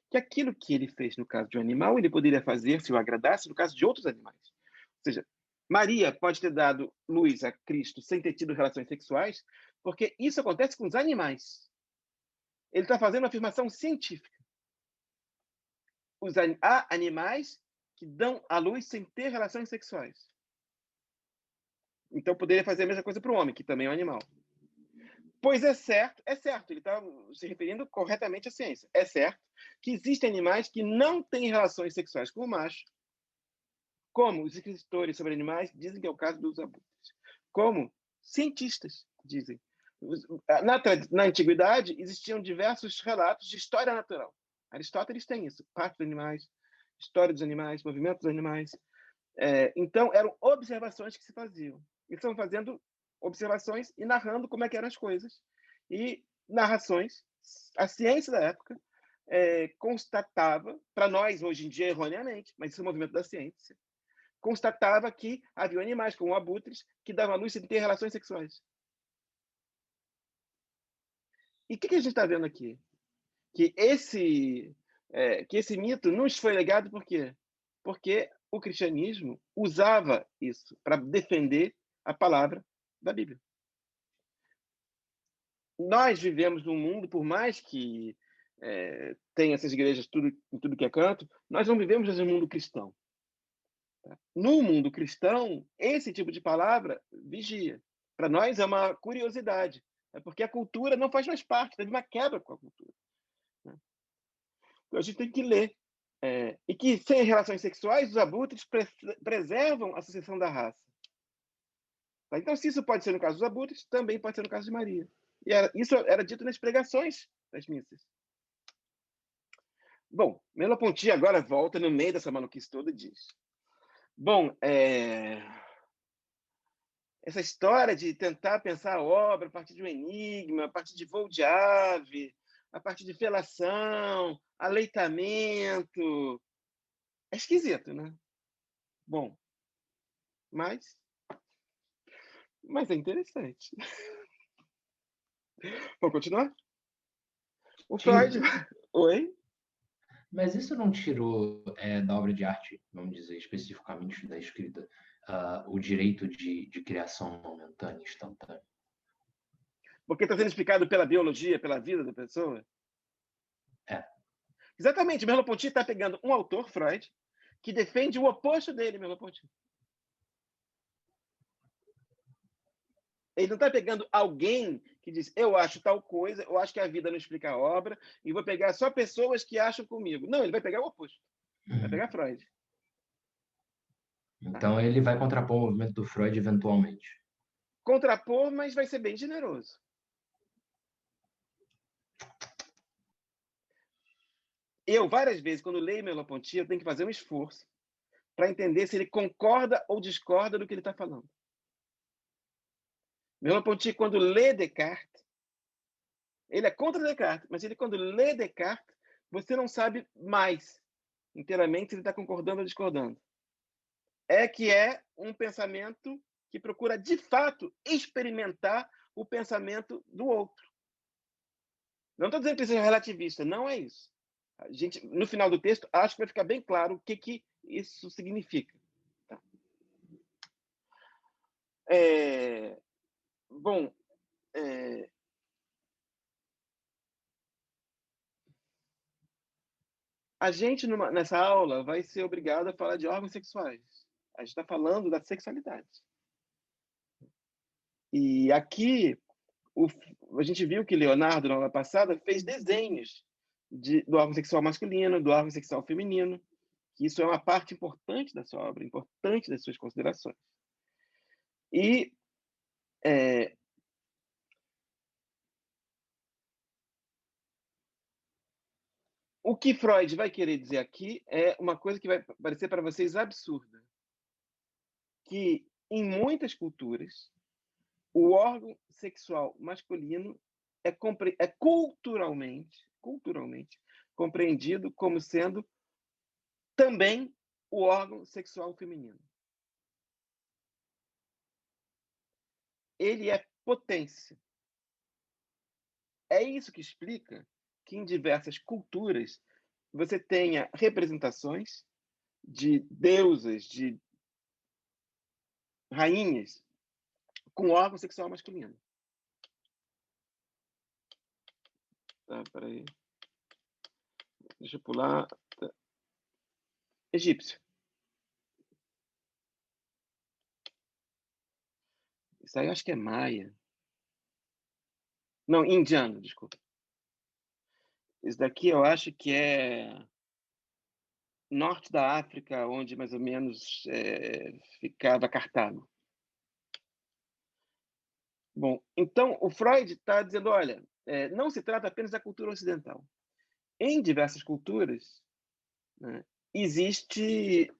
que aquilo que ele fez no caso de um animal, ele poderia fazer, se o agradasse, no caso de outros animais. Ou seja, Maria pode ter dado luz a Cristo sem ter tido relações sexuais, porque isso acontece com os animais. Ele está fazendo uma afirmação científica. Há animais que dão à luz sem ter relações sexuais. Então, poderia fazer a mesma coisa para o homem, que também é um animal. Pois é certo, ele está se referindo corretamente à ciência. É certo que existem animais que não têm relações sexuais com o macho, como os escritores sobre animais dizem que é o caso dos abutres, como cientistas dizem. Na antiguidade, existiam diversos relatos de história natural. Aristóteles tem isso, parte dos animais, história dos animais, movimento dos animais. Então, eram observações que se faziam. E estão fazendo observações e narrando como é que eram as coisas. E narrações, a ciência da época constatava, para nós hoje em dia erroneamente, mas isso é o movimento da ciência, constatava que havia animais como abutres que davam à luz sem ter relações sexuais. E o que a gente está vendo aqui? Que esse mito nos foi legado por quê? Porque o cristianismo usava isso para defender a palavra da Bíblia. Nós vivemos num mundo, por mais que tenha essas igrejas em tudo que é canto, nós não vivemos num mundo cristão. Tá? No mundo cristão, esse tipo de palavra vigia. Para nós é uma curiosidade, porque a cultura não faz mais parte, teve uma quebra com a cultura. Né? Então a gente tem que ler. E que, sem relações sexuais, os abutres preservam a sucessão da raça. Tá? Então, se isso pode ser no caso dos abutres, também pode ser no caso de Maria. E isso era dito nas pregações das missas. Bom, Merleau-Ponty agora volta no meio dessa maluquice toda e diz: bom, essa história de tentar pensar a obra a partir de um enigma, a partir de voo de ave, a partir de felação, aleitamento, é esquisito, né? Bom, mas é interessante. Vamos continuar? O Freud... Oi? Mas isso não tirou da obra de arte, vamos dizer, especificamente da escrita, o direito de criação momentânea, instantânea? Porque está sendo explicado pela biologia, pela vida da pessoa? Exatamente. Merleau-Ponty está pegando um autor, Freud, que defende o oposto dele, Merleau-Ponty. Ele não está pegando alguém que diz, eu acho tal coisa, eu acho que a vida não explica a obra, e vou pegar só pessoas que acham comigo. Não, ele vai pegar o oposto. Vai pegar Freud. Então ele vai contrapor o movimento do Freud eventualmente. Contrapor, mas vai ser bem generoso. Eu, várias vezes, quando leio Merleau-Ponty, eu tenho que fazer um esforço para entender se ele concorda ou discorda do que ele está falando. Merleau-Ponty, quando lê Descartes, ele é contra Descartes, mas ele, quando lê Descartes, você não sabe mais inteiramente se ele está concordando ou discordando. Que é um pensamento que procura, de fato, experimentar o pensamento do outro. Não estou dizendo que seja relativista, não é isso. A gente, no final do texto, acho que vai ficar bem claro o que isso significa. Tá? Bom, a gente, nessa aula, vai ser obrigado a falar de órgãos sexuais. A gente está falando da sexualidade. E aqui, a gente viu que Leonardo, na aula passada, fez desenhos do órgão sexual masculino, do órgão sexual feminino, que isso é uma parte importante da sua obra, importante das suas considerações. E o que Freud vai querer dizer aqui é uma coisa que vai parecer para vocês absurda, que em muitas culturas o órgão sexual masculino é culturalmente compreendido como sendo também o órgão sexual feminino. Ele é potência. É isso que explica que em diversas culturas você tenha representações de deusas, de rainhas com órgão sexual masculino. Tá, peraí. Deixa eu pular. Tá. Egípcio. Isso aí eu acho que é maia. Não, indiano, desculpa. Isso daqui eu acho que é norte da África, onde mais ou menos ficava Cartago. Bom, então o Freud está dizendo, olha, não se trata apenas da cultura ocidental. Em diversas culturas, né, existe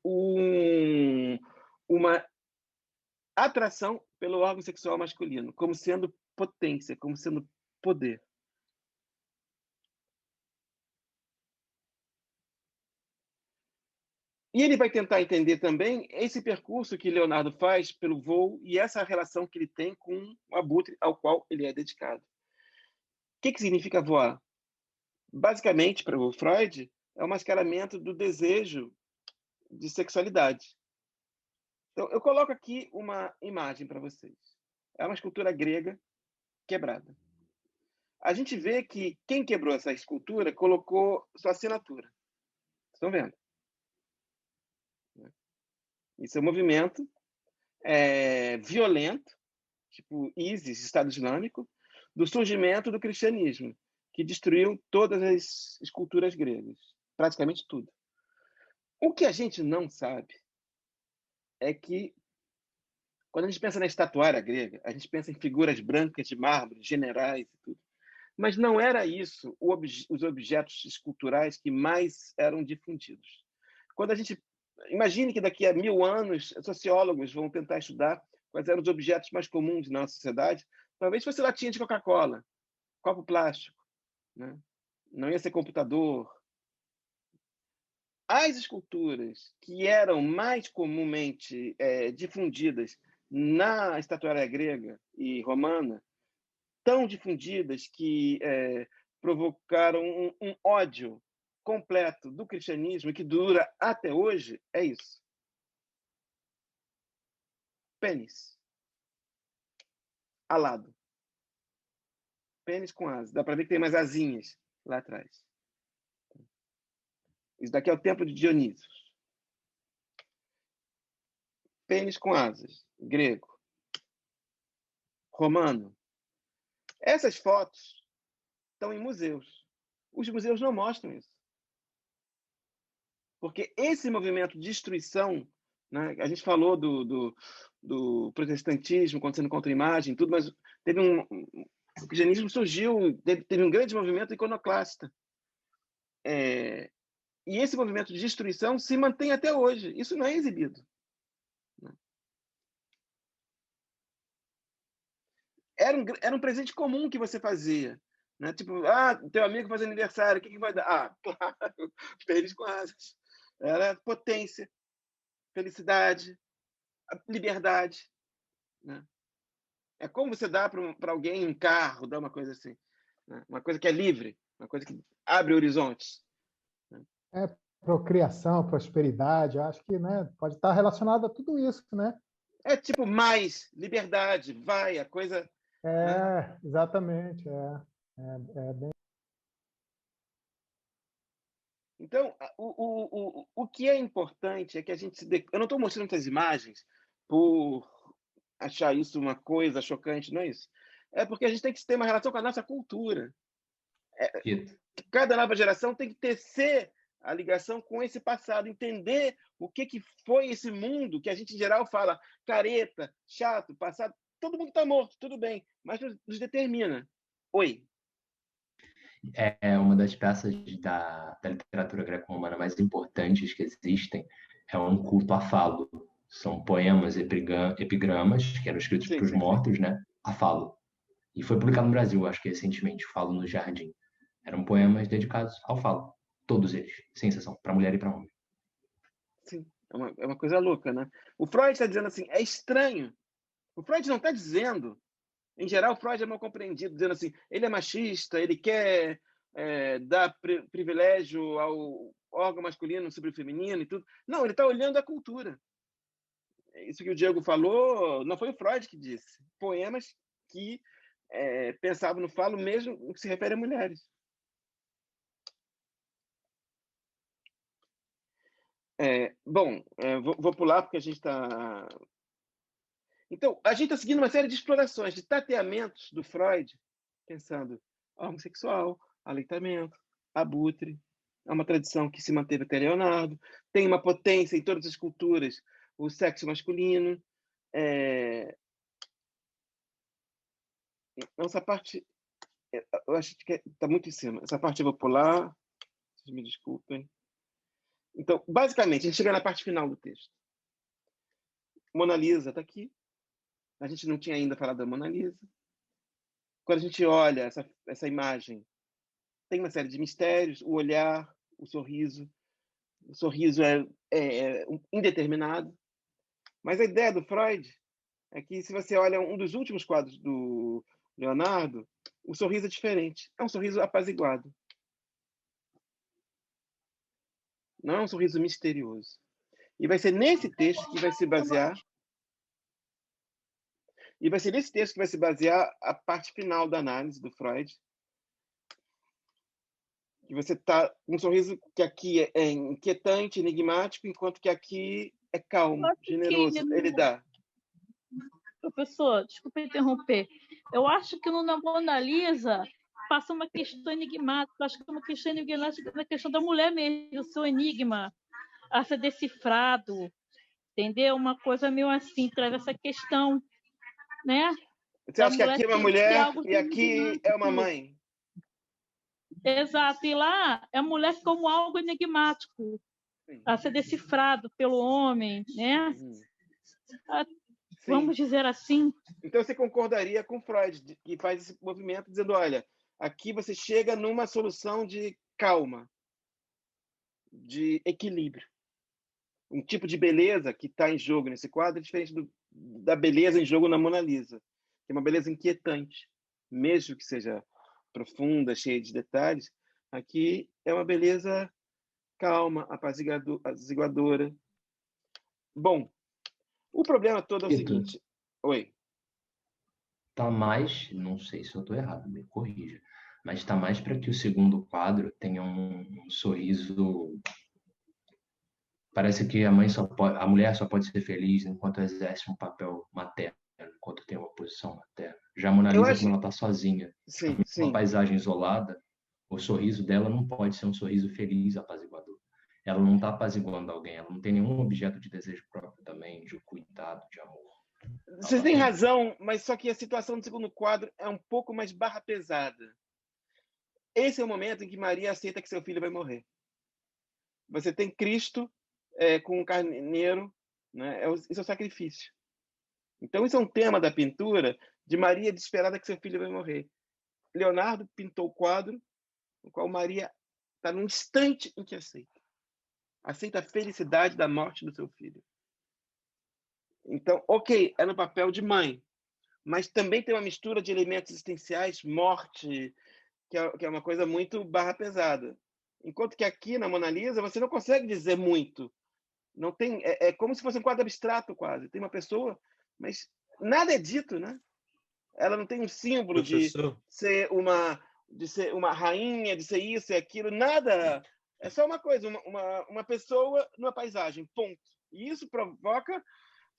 uma atração pelo órgão sexual masculino, como sendo potência, como sendo poder. E ele vai tentar entender também esse percurso que Leonardo faz pelo voo e essa relação que ele tem com o abutre ao qual ele é dedicado. O que significa voar? Basicamente, para o Freud, é o mascaramento do desejo de sexualidade. Então, eu coloco aqui uma imagem para vocês. É uma escultura grega quebrada. A gente vê que quem quebrou essa escultura colocou sua assinatura. Estão vendo? Isso é um movimento violento, tipo ISIS, Estado Islâmico, do surgimento do cristianismo, que destruiu todas as esculturas gregas, praticamente tudo. O que a gente não sabe é que, quando a gente pensa na estatuária grega, a gente pensa em figuras brancas de mármore, generais e tudo. Mas não era isso os objetos esculturais que mais eram difundidos. Quando a gente imagine que daqui a 1000 anos sociólogos vão tentar estudar quais eram os objetos mais comuns na nossa sociedade, talvez fosse latinha de Coca-Cola, copo plástico, né? Não ia ser computador. As esculturas que eram mais comumente difundidas na estatuária grega e romana, tão difundidas que provocaram um ódio completo do cristianismo que dura até hoje, é isso. Pênis. Alado. Pênis com asas. Dá para ver que tem umas asinhas lá atrás. Isso daqui é o templo de Dionísios. Pênis com asas. Grego. Romano. Essas fotos estão em museus. Os museus não mostram isso. Porque esse movimento de destruição, né, a gente falou do protestantismo acontecendo contra a imagem, tudo, mas o cristianismo surgiu, teve um grande movimento iconoclasta. E esse movimento de destruição se mantém até hoje. Isso não é exibido. Era um presente comum que você fazia. Né? Tipo, teu amigo faz aniversário, o que vai dar? Claro, pênis com asas. Era potência, felicidade, liberdade. Né? É como você dá para alguém um carro, dá uma coisa assim. Né? Uma coisa que é livre, uma coisa que abre horizontes. É procriação, prosperidade, eu acho que, né, pode estar relacionado a tudo isso, né? É tipo mais liberdade, vai, a coisa... né? Exatamente. É bem... Então, o que é importante é que a gente Eu não estou mostrando essas imagens por achar isso uma coisa chocante, não é isso. É porque a gente tem que ter uma relação com a nossa cultura. Cada nova geração tem que tecer a ligação com esse passado, entender o que foi esse mundo que a gente, em geral, fala careta, chato, passado. Todo mundo está morto, tudo bem, mas nos determina. Oi. É uma das peças da literatura greco-romana mais importantes que existem, é um culto a falo. São poemas, epigramas, que eram escritos para os mortos, né? A falo. E foi publicado no Brasil, acho que recentemente, Falo no Jardim. Eram poemas dedicados ao falo. Todos eles, sem exceção, para mulher e para homem. Sim, é uma coisa louca, né? O Freud está dizendo assim, é estranho. O Freud não está dizendo... Em geral, o Freud é mal compreendido, dizendo assim, ele é machista, ele quer dar privilégio ao órgão masculino sobre o feminino e tudo. Não, ele está olhando a cultura. Isso que o Diego falou, não foi o Freud que disse. Poemas que pensavam no falo mesmo no que se refere a mulheres. Vou pular porque a gente está... Então, a gente está seguindo uma série de explorações, de tateamentos do Freud, pensando homossexual, aleitamento, abutre. É uma tradição que se manteve até Leonardo. Tem uma potência em todas as culturas, o sexo masculino. Essa parte, eu acho que está muito em cima. Essa parte eu vou pular. Vocês me desculpem. Então, basicamente, a gente chega na parte final do texto. Mona Lisa está aqui. A gente não tinha ainda falado da Mona Lisa. Quando a gente olha essa imagem, tem uma série de mistérios, o olhar, o sorriso. o sorriso é indeterminado. Mas a ideia do Freud é que, se você olha um dos últimos quadros do Leonardo, o sorriso é diferente. É um sorriso apaziguado. Não é um sorriso misterioso. E vai ser nesse texto que vai se basear. E vai ser nesse texto que vai se basear a parte final da análise do Freud. Que você está com um sorriso que aqui é inquietante, enigmático, enquanto que aqui é calmo, generoso. Ele dá. Professor, desculpa interromper. Eu acho que no Mona Lisa passa uma questão enigmática. Acho que é uma questão enigmática na questão da mulher mesmo, o seu enigma a ser decifrado, entendeu? Uma coisa meio assim, traz essa questão, né? Você acha que aqui é uma mulher e aqui é uma mãe? Exato, e lá é a mulher como algo enigmático, a ser decifrado pelo homem, né? Vamos dizer assim. Então você concordaria com Freud, que faz esse movimento dizendo, olha, aqui você chega numa solução de calma, de equilíbrio. Um tipo de beleza que está em jogo nesse quadro é diferente da beleza em jogo na Mona Lisa, que é uma beleza inquietante, mesmo que seja profunda, cheia de detalhes. Aqui é uma beleza calma, apaziguadora. Bom, o problema todo é o seguinte. Oi. Tá mais, não sei se eu estou errado, me corrija, mas está mais para que o segundo quadro tenha um sorriso. Parece que a mulher só pode ser feliz enquanto exerce um papel materno, enquanto tem uma posição materna. Já a Mona Lisa, quando ela está sozinha, uma paisagem isolada, o sorriso dela não pode ser um sorriso feliz, apaziguador. Ela não está apaziguando alguém, ela não tem nenhum objeto de desejo próprio também, de cuidado, de amor. Vocês têm razão, mas só que a situação do segundo quadro é um pouco mais barra pesada. Esse é o momento em que Maria aceita que seu filho vai morrer. Você tem Cristo com um carneiro, né? Isso é o sacrifício. Então, isso é um tema da pintura de Maria desesperada que seu filho vai morrer. Leonardo pintou o quadro no qual Maria está num instante em que aceita. Aceita a felicidade da morte do seu filho. Então, ok, é no papel de mãe, mas também tem uma mistura de elementos existenciais, morte, que é uma coisa muito barra pesada. Enquanto que aqui na Mona Lisa você não consegue dizer muito. Não tem, é como se fosse um quadro abstrato quase. Tem uma pessoa, mas nada é dito, né? Ela não tem um símbolo de ser uma rainha, de ser isso e aquilo, nada. É só uma coisa, uma pessoa numa paisagem, ponto. E isso provoca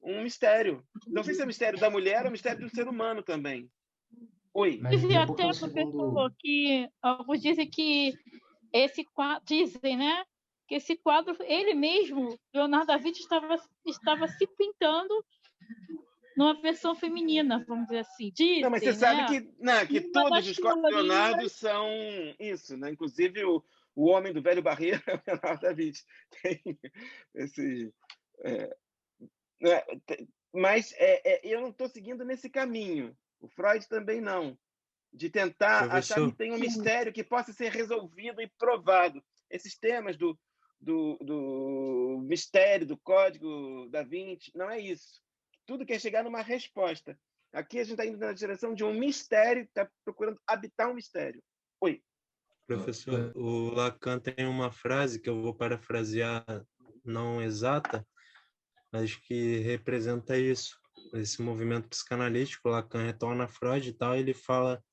um mistério. Não sei se é o mistério da mulher ou o mistério do ser humano também. Oi. Dizem até, professor, que alguns dizem que esse quadro, dizem, né? Que esse quadro, ele mesmo, Leonardo da Vinci, estava se pintando numa versão feminina, vamos dizer assim. Dizem, não, mas você sabe que todos os quadros de Leonardo são isso, né? Inclusive o Homem do Velho Barreiro é o Leonardo da Vinci. Tem esse... mas eu não estou seguindo nesse caminho. O Freud também não. De tentar achar que tem um mistério que possa ser resolvido e provado. Esses temas do mistério, do código da Vinci, não é isso. Tudo quer chegar numa resposta. Aqui a gente está indo na direção de um mistério, está procurando habitar um mistério. Oi. Professor, o Lacan tem uma frase que eu vou parafrasear, não exata, mas que representa isso. Esse movimento psicanalítico, Lacan retorna a Freud e tal, ele fala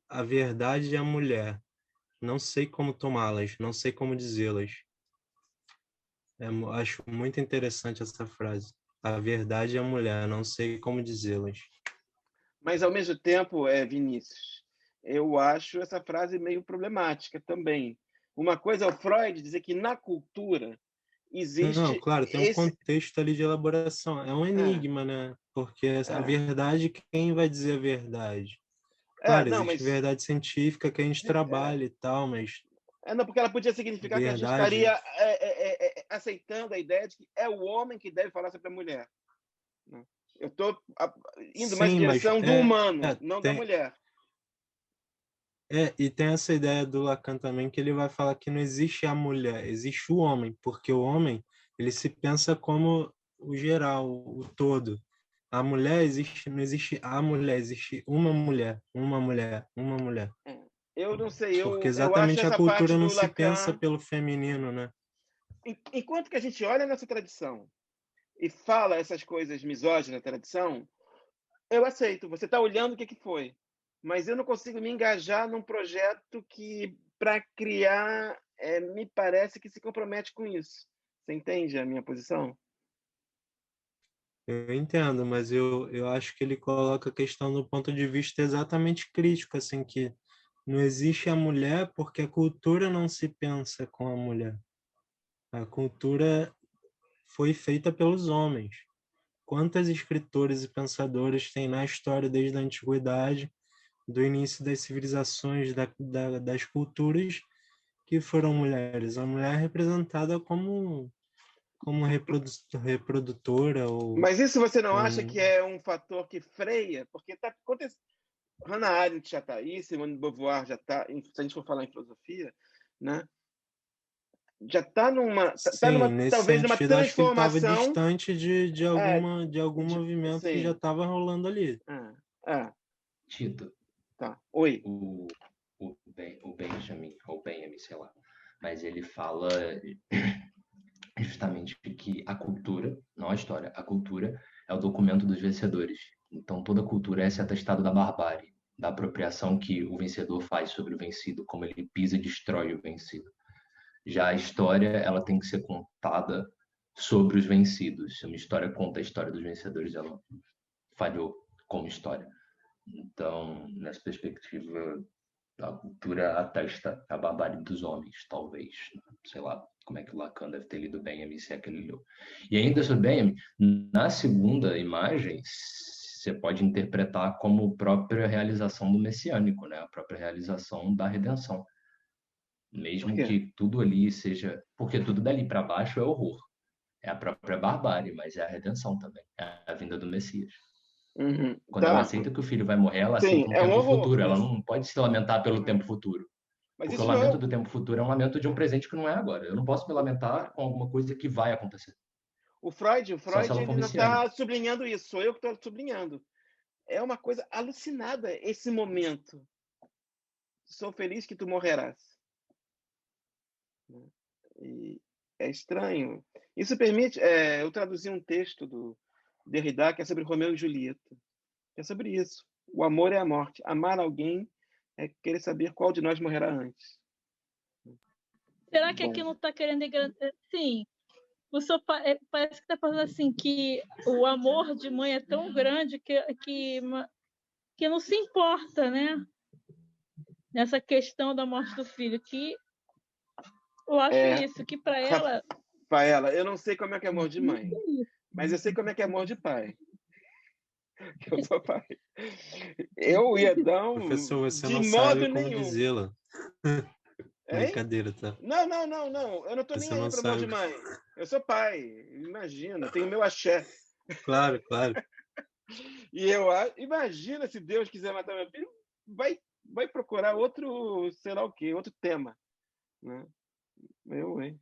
a verdade é a mulher. Não sei como tomá-las, não sei como dizê-las. Acho muito interessante essa frase. A verdade é a mulher, não sei como dizê-las. Mas, ao mesmo tempo, Vinícius, eu acho essa frase meio problemática também. Uma coisa é o Freud dizer que na cultura existe... Não, claro, tem um contexto ali de elaboração. É um enigma, né? Porque a verdade, quem vai dizer a verdade? Claro, existe verdade científica que a gente trabalha e tal, mas... não, porque ela podia significar que a gente estaria aceitando a ideia de que é o homem que deve falar sobre a mulher. Eu estou indo mais em direção do humano, não da mulher. E tem essa ideia do Lacan também, que ele vai falar que não existe a mulher, existe o homem, porque o homem, ele se pensa como o geral, o todo. A mulher existe, não existe a mulher, existe uma mulher, uma mulher, uma mulher. Eu não sei, Porque eu acho exatamente a essa parte cultura não do se pensa Lacan. pelo feminino, né? Enquanto que a gente olha nessa tradição e fala essas coisas misóginas na tradição, eu aceito. Você está olhando o que foi. Mas eu não consigo me engajar num projeto que, para criar, me parece que se compromete com isso. Você entende a minha posição? Eu entendo, mas eu acho que ele coloca a questão do ponto de vista exatamente crítico, assim, que não existe a mulher porque a cultura não se pensa com a mulher. A cultura foi feita pelos homens. Quantos escritores e pensadores tem na história desde a antiguidade, do início das civilizações, das culturas, que foram mulheres? A mulher é representada como reprodutora ou Mas isso você não acha um... que é um fator que freia? Porque está acontecendo. Hannah Arendt já está aí, Simone de Beauvoir já está, se a gente for falar em filosofia, né? Já está Sim, nesse talvez numa sentido, acho que ele estava transformação. distante de algum movimento que já Sim. estava rolando ali. Tito. Tá. Oi. O Benjamin, ou Benjamin, sei lá. Mas ele fala justamente que a cultura, não a história, a cultura é o documento dos vencedores. Então toda cultura é esse atestado da barbárie, da apropriação que o vencedor faz sobre o vencido, como ele pisa e destrói o vencido. Já a história, ela tem que ser contada sobre os vencidos. Se uma história conta a história dos vencedores, ela falhou como história. Então, nessa perspectiva, a cultura atesta a barbárie dos homens, talvez. Sei lá como é que o Lacan deve ter lido Benjamin, se é que ele leu. E ainda sobre Benjamin, na segunda imagem, você pode interpretar como própria realização do messiânico, né? A própria realização da redenção. Mesmo que tudo ali seja... Porque tudo dali para baixo é horror. É a própria barbárie, mas é a redenção também. É a vinda do Messias. Quando ela aceita que o filho vai morrer, ela aceita um tempo futuro. Ela não pode se lamentar pelo tempo futuro. Porque o lamento do tempo futuro é um lamento de um presente que não é agora. Eu não posso me lamentar com alguma coisa que vai acontecer. O Freud Só se ela ele for não está messiânica. sublinhando isso, sou eu que estou sublinhando. É uma coisa alucinada esse momento. Sou feliz que tu morrerás. E é estranho. Isso permite... eu traduzi um texto do Derrida que é sobre Romeu e Julieta. É sobre isso. O amor é a morte. Amar alguém é querer saber qual de nós morrerá antes. Será que aqui não está querendo engrandecer? Sim. Parece que está falando assim que o amor de mãe é tão grande que não se importa, né? Nessa questão da morte do filho, que eu acho isso, que para ela... Rafaela, eu não sei como é que é amor de mãe, mas eu sei como é que é amor de pai. Eu sou pai. Eu ia dar Professor, você de não modo sabe como nenhum. dizê-la. Brincadeira, tá? Não. Eu não tô nem aí para amor de mãe. Eu sou pai, imagina. Tenho meu axé. Claro. E imagina se Deus quiser matar meu filho, vai procurar outro, sei lá o quê, outro tema. Né? Hein?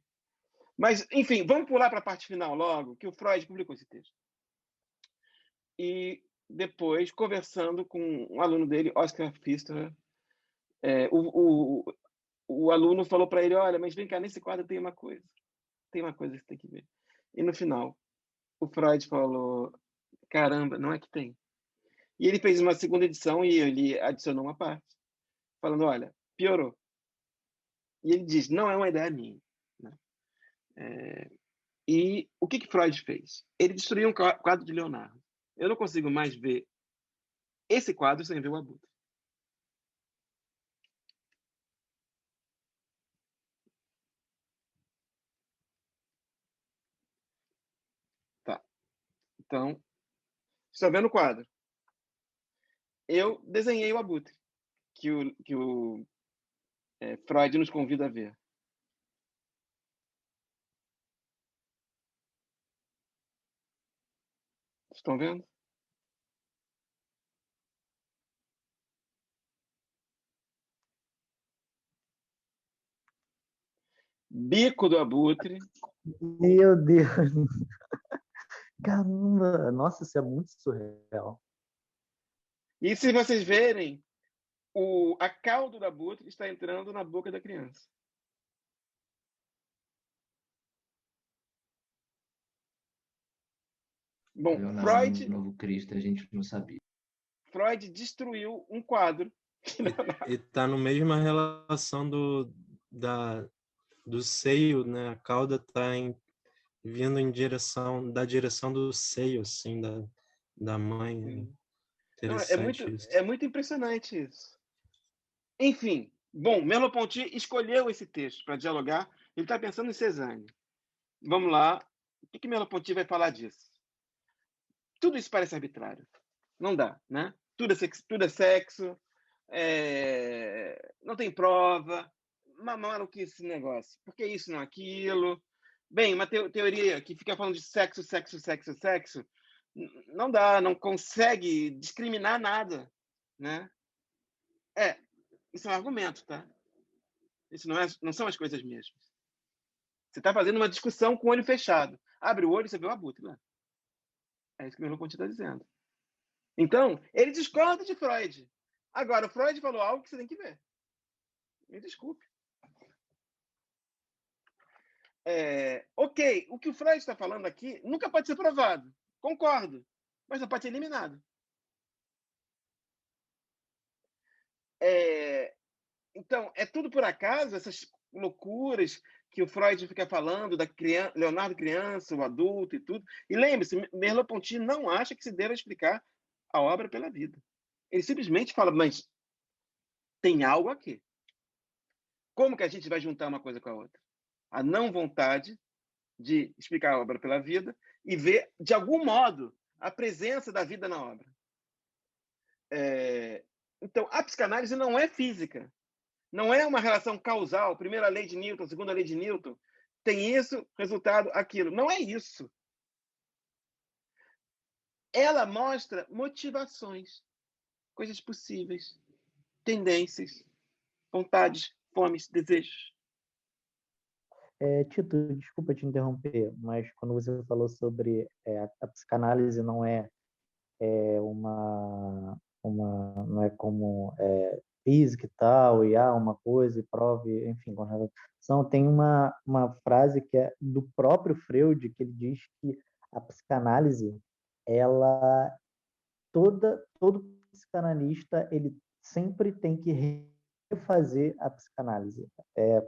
Mas, enfim, vamos pular para a parte final logo, que o Freud publicou esse texto. E depois, conversando com um aluno dele, Oscar Pfister, o aluno falou para ele, olha, mas vem cá, nesse quadro tem uma coisa que você tem que ver. E no final, o Freud falou, caramba, não é que tem. E ele fez uma segunda edição e ele adicionou uma parte, falando, olha, piorou. E ele diz, não é uma ideia minha. Né? E o que Freud fez? Ele destruiu um quadro de Leonardo. Eu não consigo mais ver esse quadro sem ver o Abutre. Tá. Então, está vendo o quadro? Eu desenhei o Abutre, que o Freud nos convida a ver. Estão vendo? Bico do Abutre. Meu Deus. Caramba, nossa, isso é muito surreal. E se vocês verem, a cauda do abutre está entrando na boca da criança. Bom, Leonardo no Novo Cristo, a gente não sabia. Freud destruiu um quadro. E está no mesma relação do seio, né? A cauda está vindo da direção do seio, assim, da mãe. Né? Interessante isso. É muito impressionante isso. Enfim, bom, Merleau-Ponty escolheu esse texto para dialogar. Ele está pensando em Cézanne. Vamos lá. O que Merleau-Ponty vai falar disso? Tudo isso parece arbitrário. Não dá, né? Tudo é sexo, não tem prova. Maluquice esse negócio. Por que isso, não aquilo? Bem, uma teoria que fica falando de sexo, não dá, não consegue discriminar nada, né? Isso é um argumento, tá? Isso não são as coisas mesmas. Você está fazendo uma discussão com o olho fechado. Abre o olho e você vê o abutre lá. É isso que o Merleau-Ponty está dizendo. Então, ele discorda de Freud. Agora, o Freud falou algo que você tem que ver. Me desculpe. Ok, o que o Freud está falando aqui nunca pode ser provado. Concordo. Mas não pode ser eliminado. Então, é tudo por acaso, essas loucuras que o Freud fica falando, da Leonardo criança, o adulto e tudo. E lembre-se, Merleau-Ponty não acha que se deva explicar a obra pela vida. Ele simplesmente fala, mas tem algo aqui. Como que a gente vai juntar uma coisa com a outra? A não vontade de explicar a obra pela vida e ver, de algum modo, a presença da vida na obra. Então, a psicanálise não é física. Não é uma relação causal, primeira lei de Newton, segunda lei de Newton, tem isso, resultado, aquilo. Não é isso. Ela mostra motivações, coisas possíveis, tendências, vontades, fomes, desejos. Tito, desculpa te interromper, mas quando você falou sobre a psicanálise não é não é como física e tal, e uma coisa e prove, enfim, com relação. Tem uma frase que é do próprio Freud, que ele diz que a psicanálise, todo psicanalista, ele sempre tem que refazer a psicanálise.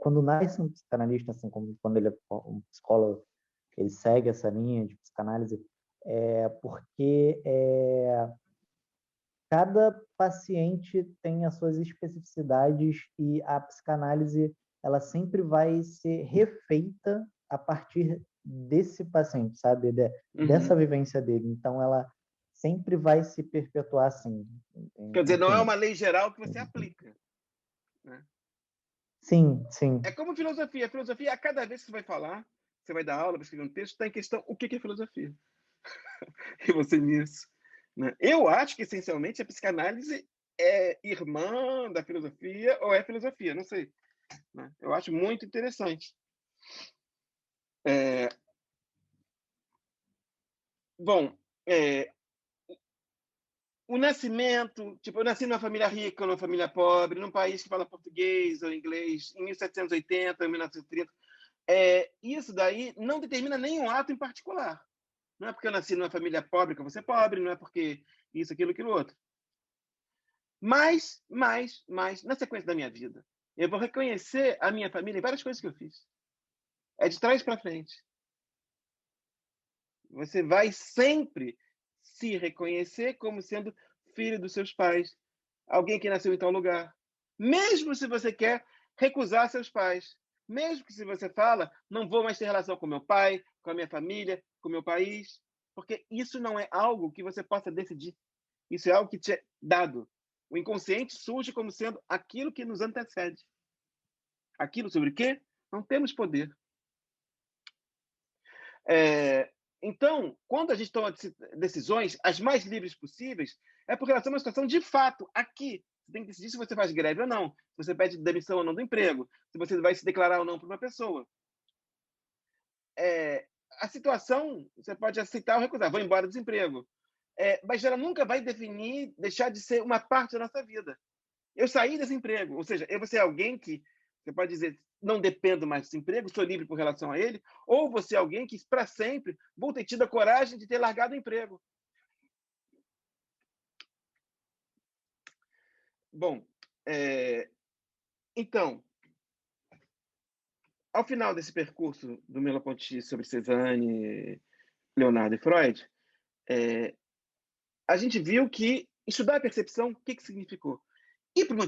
Quando nasce um psicanalista, assim como quando ele é um psicólogo, ele segue essa linha de psicanálise, porque cada paciente tem as suas especificidades e a psicanálise ela sempre vai ser refeita a partir desse paciente, sabe? Dessa vivência dele. Então, ela sempre vai se perpetuar assim. Quer dizer, não é uma lei geral que você aplica. Né? Sim, sim. É como filosofia. A filosofia, a cada vez que você vai falar, você vai dar aula, vai escrever um texto, está em questão o que é filosofia. E você nisso. Né? Eu acho que, essencialmente, a psicanálise é irmã da filosofia ou é filosofia, não sei. Né? Eu acho muito interessante. Bom, o nascimento, tipo, eu nasci numa família rica ou numa família pobre, num país que fala português ou inglês, em 1780, em 1930, isso daí não determina nenhum ato em particular. Não é porque eu nasci numa família pobre que eu vou ser pobre, não é porque isso, aquilo, outro. Mas, na sequência da minha vida, eu vou reconhecer a minha família em várias coisas que eu fiz. É de trás para frente. Você vai sempre se reconhecer como sendo filho dos seus pais, alguém que nasceu em tal lugar. Mesmo se você quer recusar seus pais. Mesmo que se você fala, não vou mais ter relação com meu pai, com a minha família, com o meu país, porque isso não é algo que você possa decidir. Isso é algo que te é dado. O inconsciente surge como sendo aquilo que nos antecede. Aquilo sobre o que não temos poder. Então, quando a gente toma decisões as mais livres possíveis, é porque elas são uma situação de fato, aqui, Você tem que decidir se você faz greve ou não, se você pede demissão ou não do emprego, se você vai se declarar ou não para uma pessoa. A situação, você pode aceitar ou recusar, vou embora do desemprego. Mas ela nunca vai definir, deixar de ser uma parte da nossa vida. Eu saí desse emprego, ou seja, eu vou ser alguém que, você pode dizer, não dependo mais desse emprego, sou livre por relação a ele, ou você é alguém que, para sempre, vou ter tido a coragem de ter largado o emprego. Bom, então, ao final desse percurso do Merleau-Ponty sobre Cézanne, Leonardo e Freud, a gente viu que estudar a percepção, o que significou? Ir para uma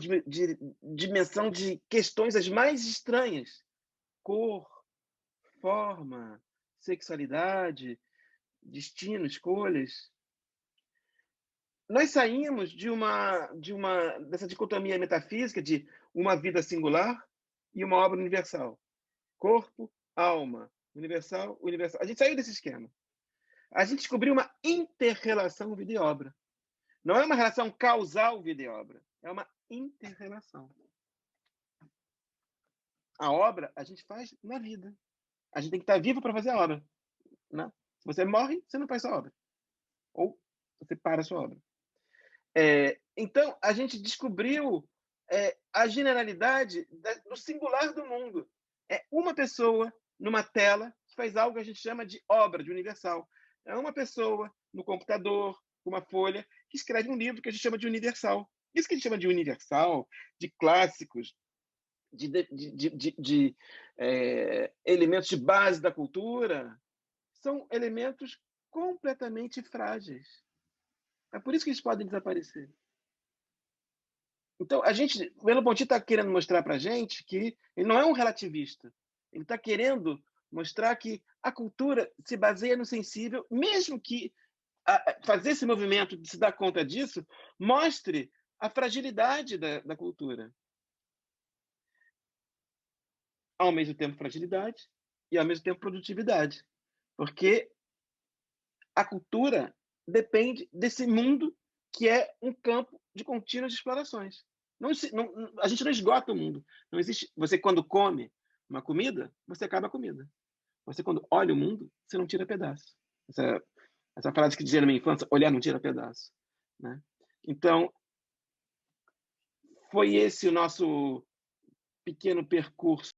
dimensão de questões as mais estranhas. Cor, forma, sexualidade, destino, escolhas. Nós saímos dessa dicotomia metafísica de uma vida singular e uma obra universal. Corpo, alma, universal, universal. A gente saiu desse esquema. A gente descobriu uma inter-relação vida e obra. Não é uma relação causal vida e obra, é uma inter-relação. A obra a gente faz na vida. A gente tem que estar vivo para fazer a obra. Né? Se você morre, você não faz sua obra. Ou você para a sua obra. Então, a gente descobriu a generalidade do singular do mundo. É uma pessoa numa tela que faz algo que a gente chama de obra, de universal. É uma pessoa no computador, com uma folha, que escreve um livro que a gente chama de universal. Isso que a gente chama de universal, de clássicos, de elementos de base da cultura, são elementos completamente frágeis. É por isso que eles podem desaparecer. Então, o Merleau-Ponty está querendo mostrar para a gente que ele não é um relativista. Ele está querendo mostrar que a cultura se baseia no sensível, mesmo que fazer esse movimento de se dar conta disso mostre a fragilidade da cultura. Ao mesmo tempo, fragilidade e, ao mesmo tempo, produtividade. Porque a cultura depende desse mundo que é um campo de contínuas explorações. A gente não esgota o mundo. Não existe. Você, quando come uma comida, você acaba a comida. Você, quando olha o mundo, você não tira pedaço. Essa frase que dizia na minha infância, olhar não tira pedaço. Né? Então, foi esse o nosso pequeno percurso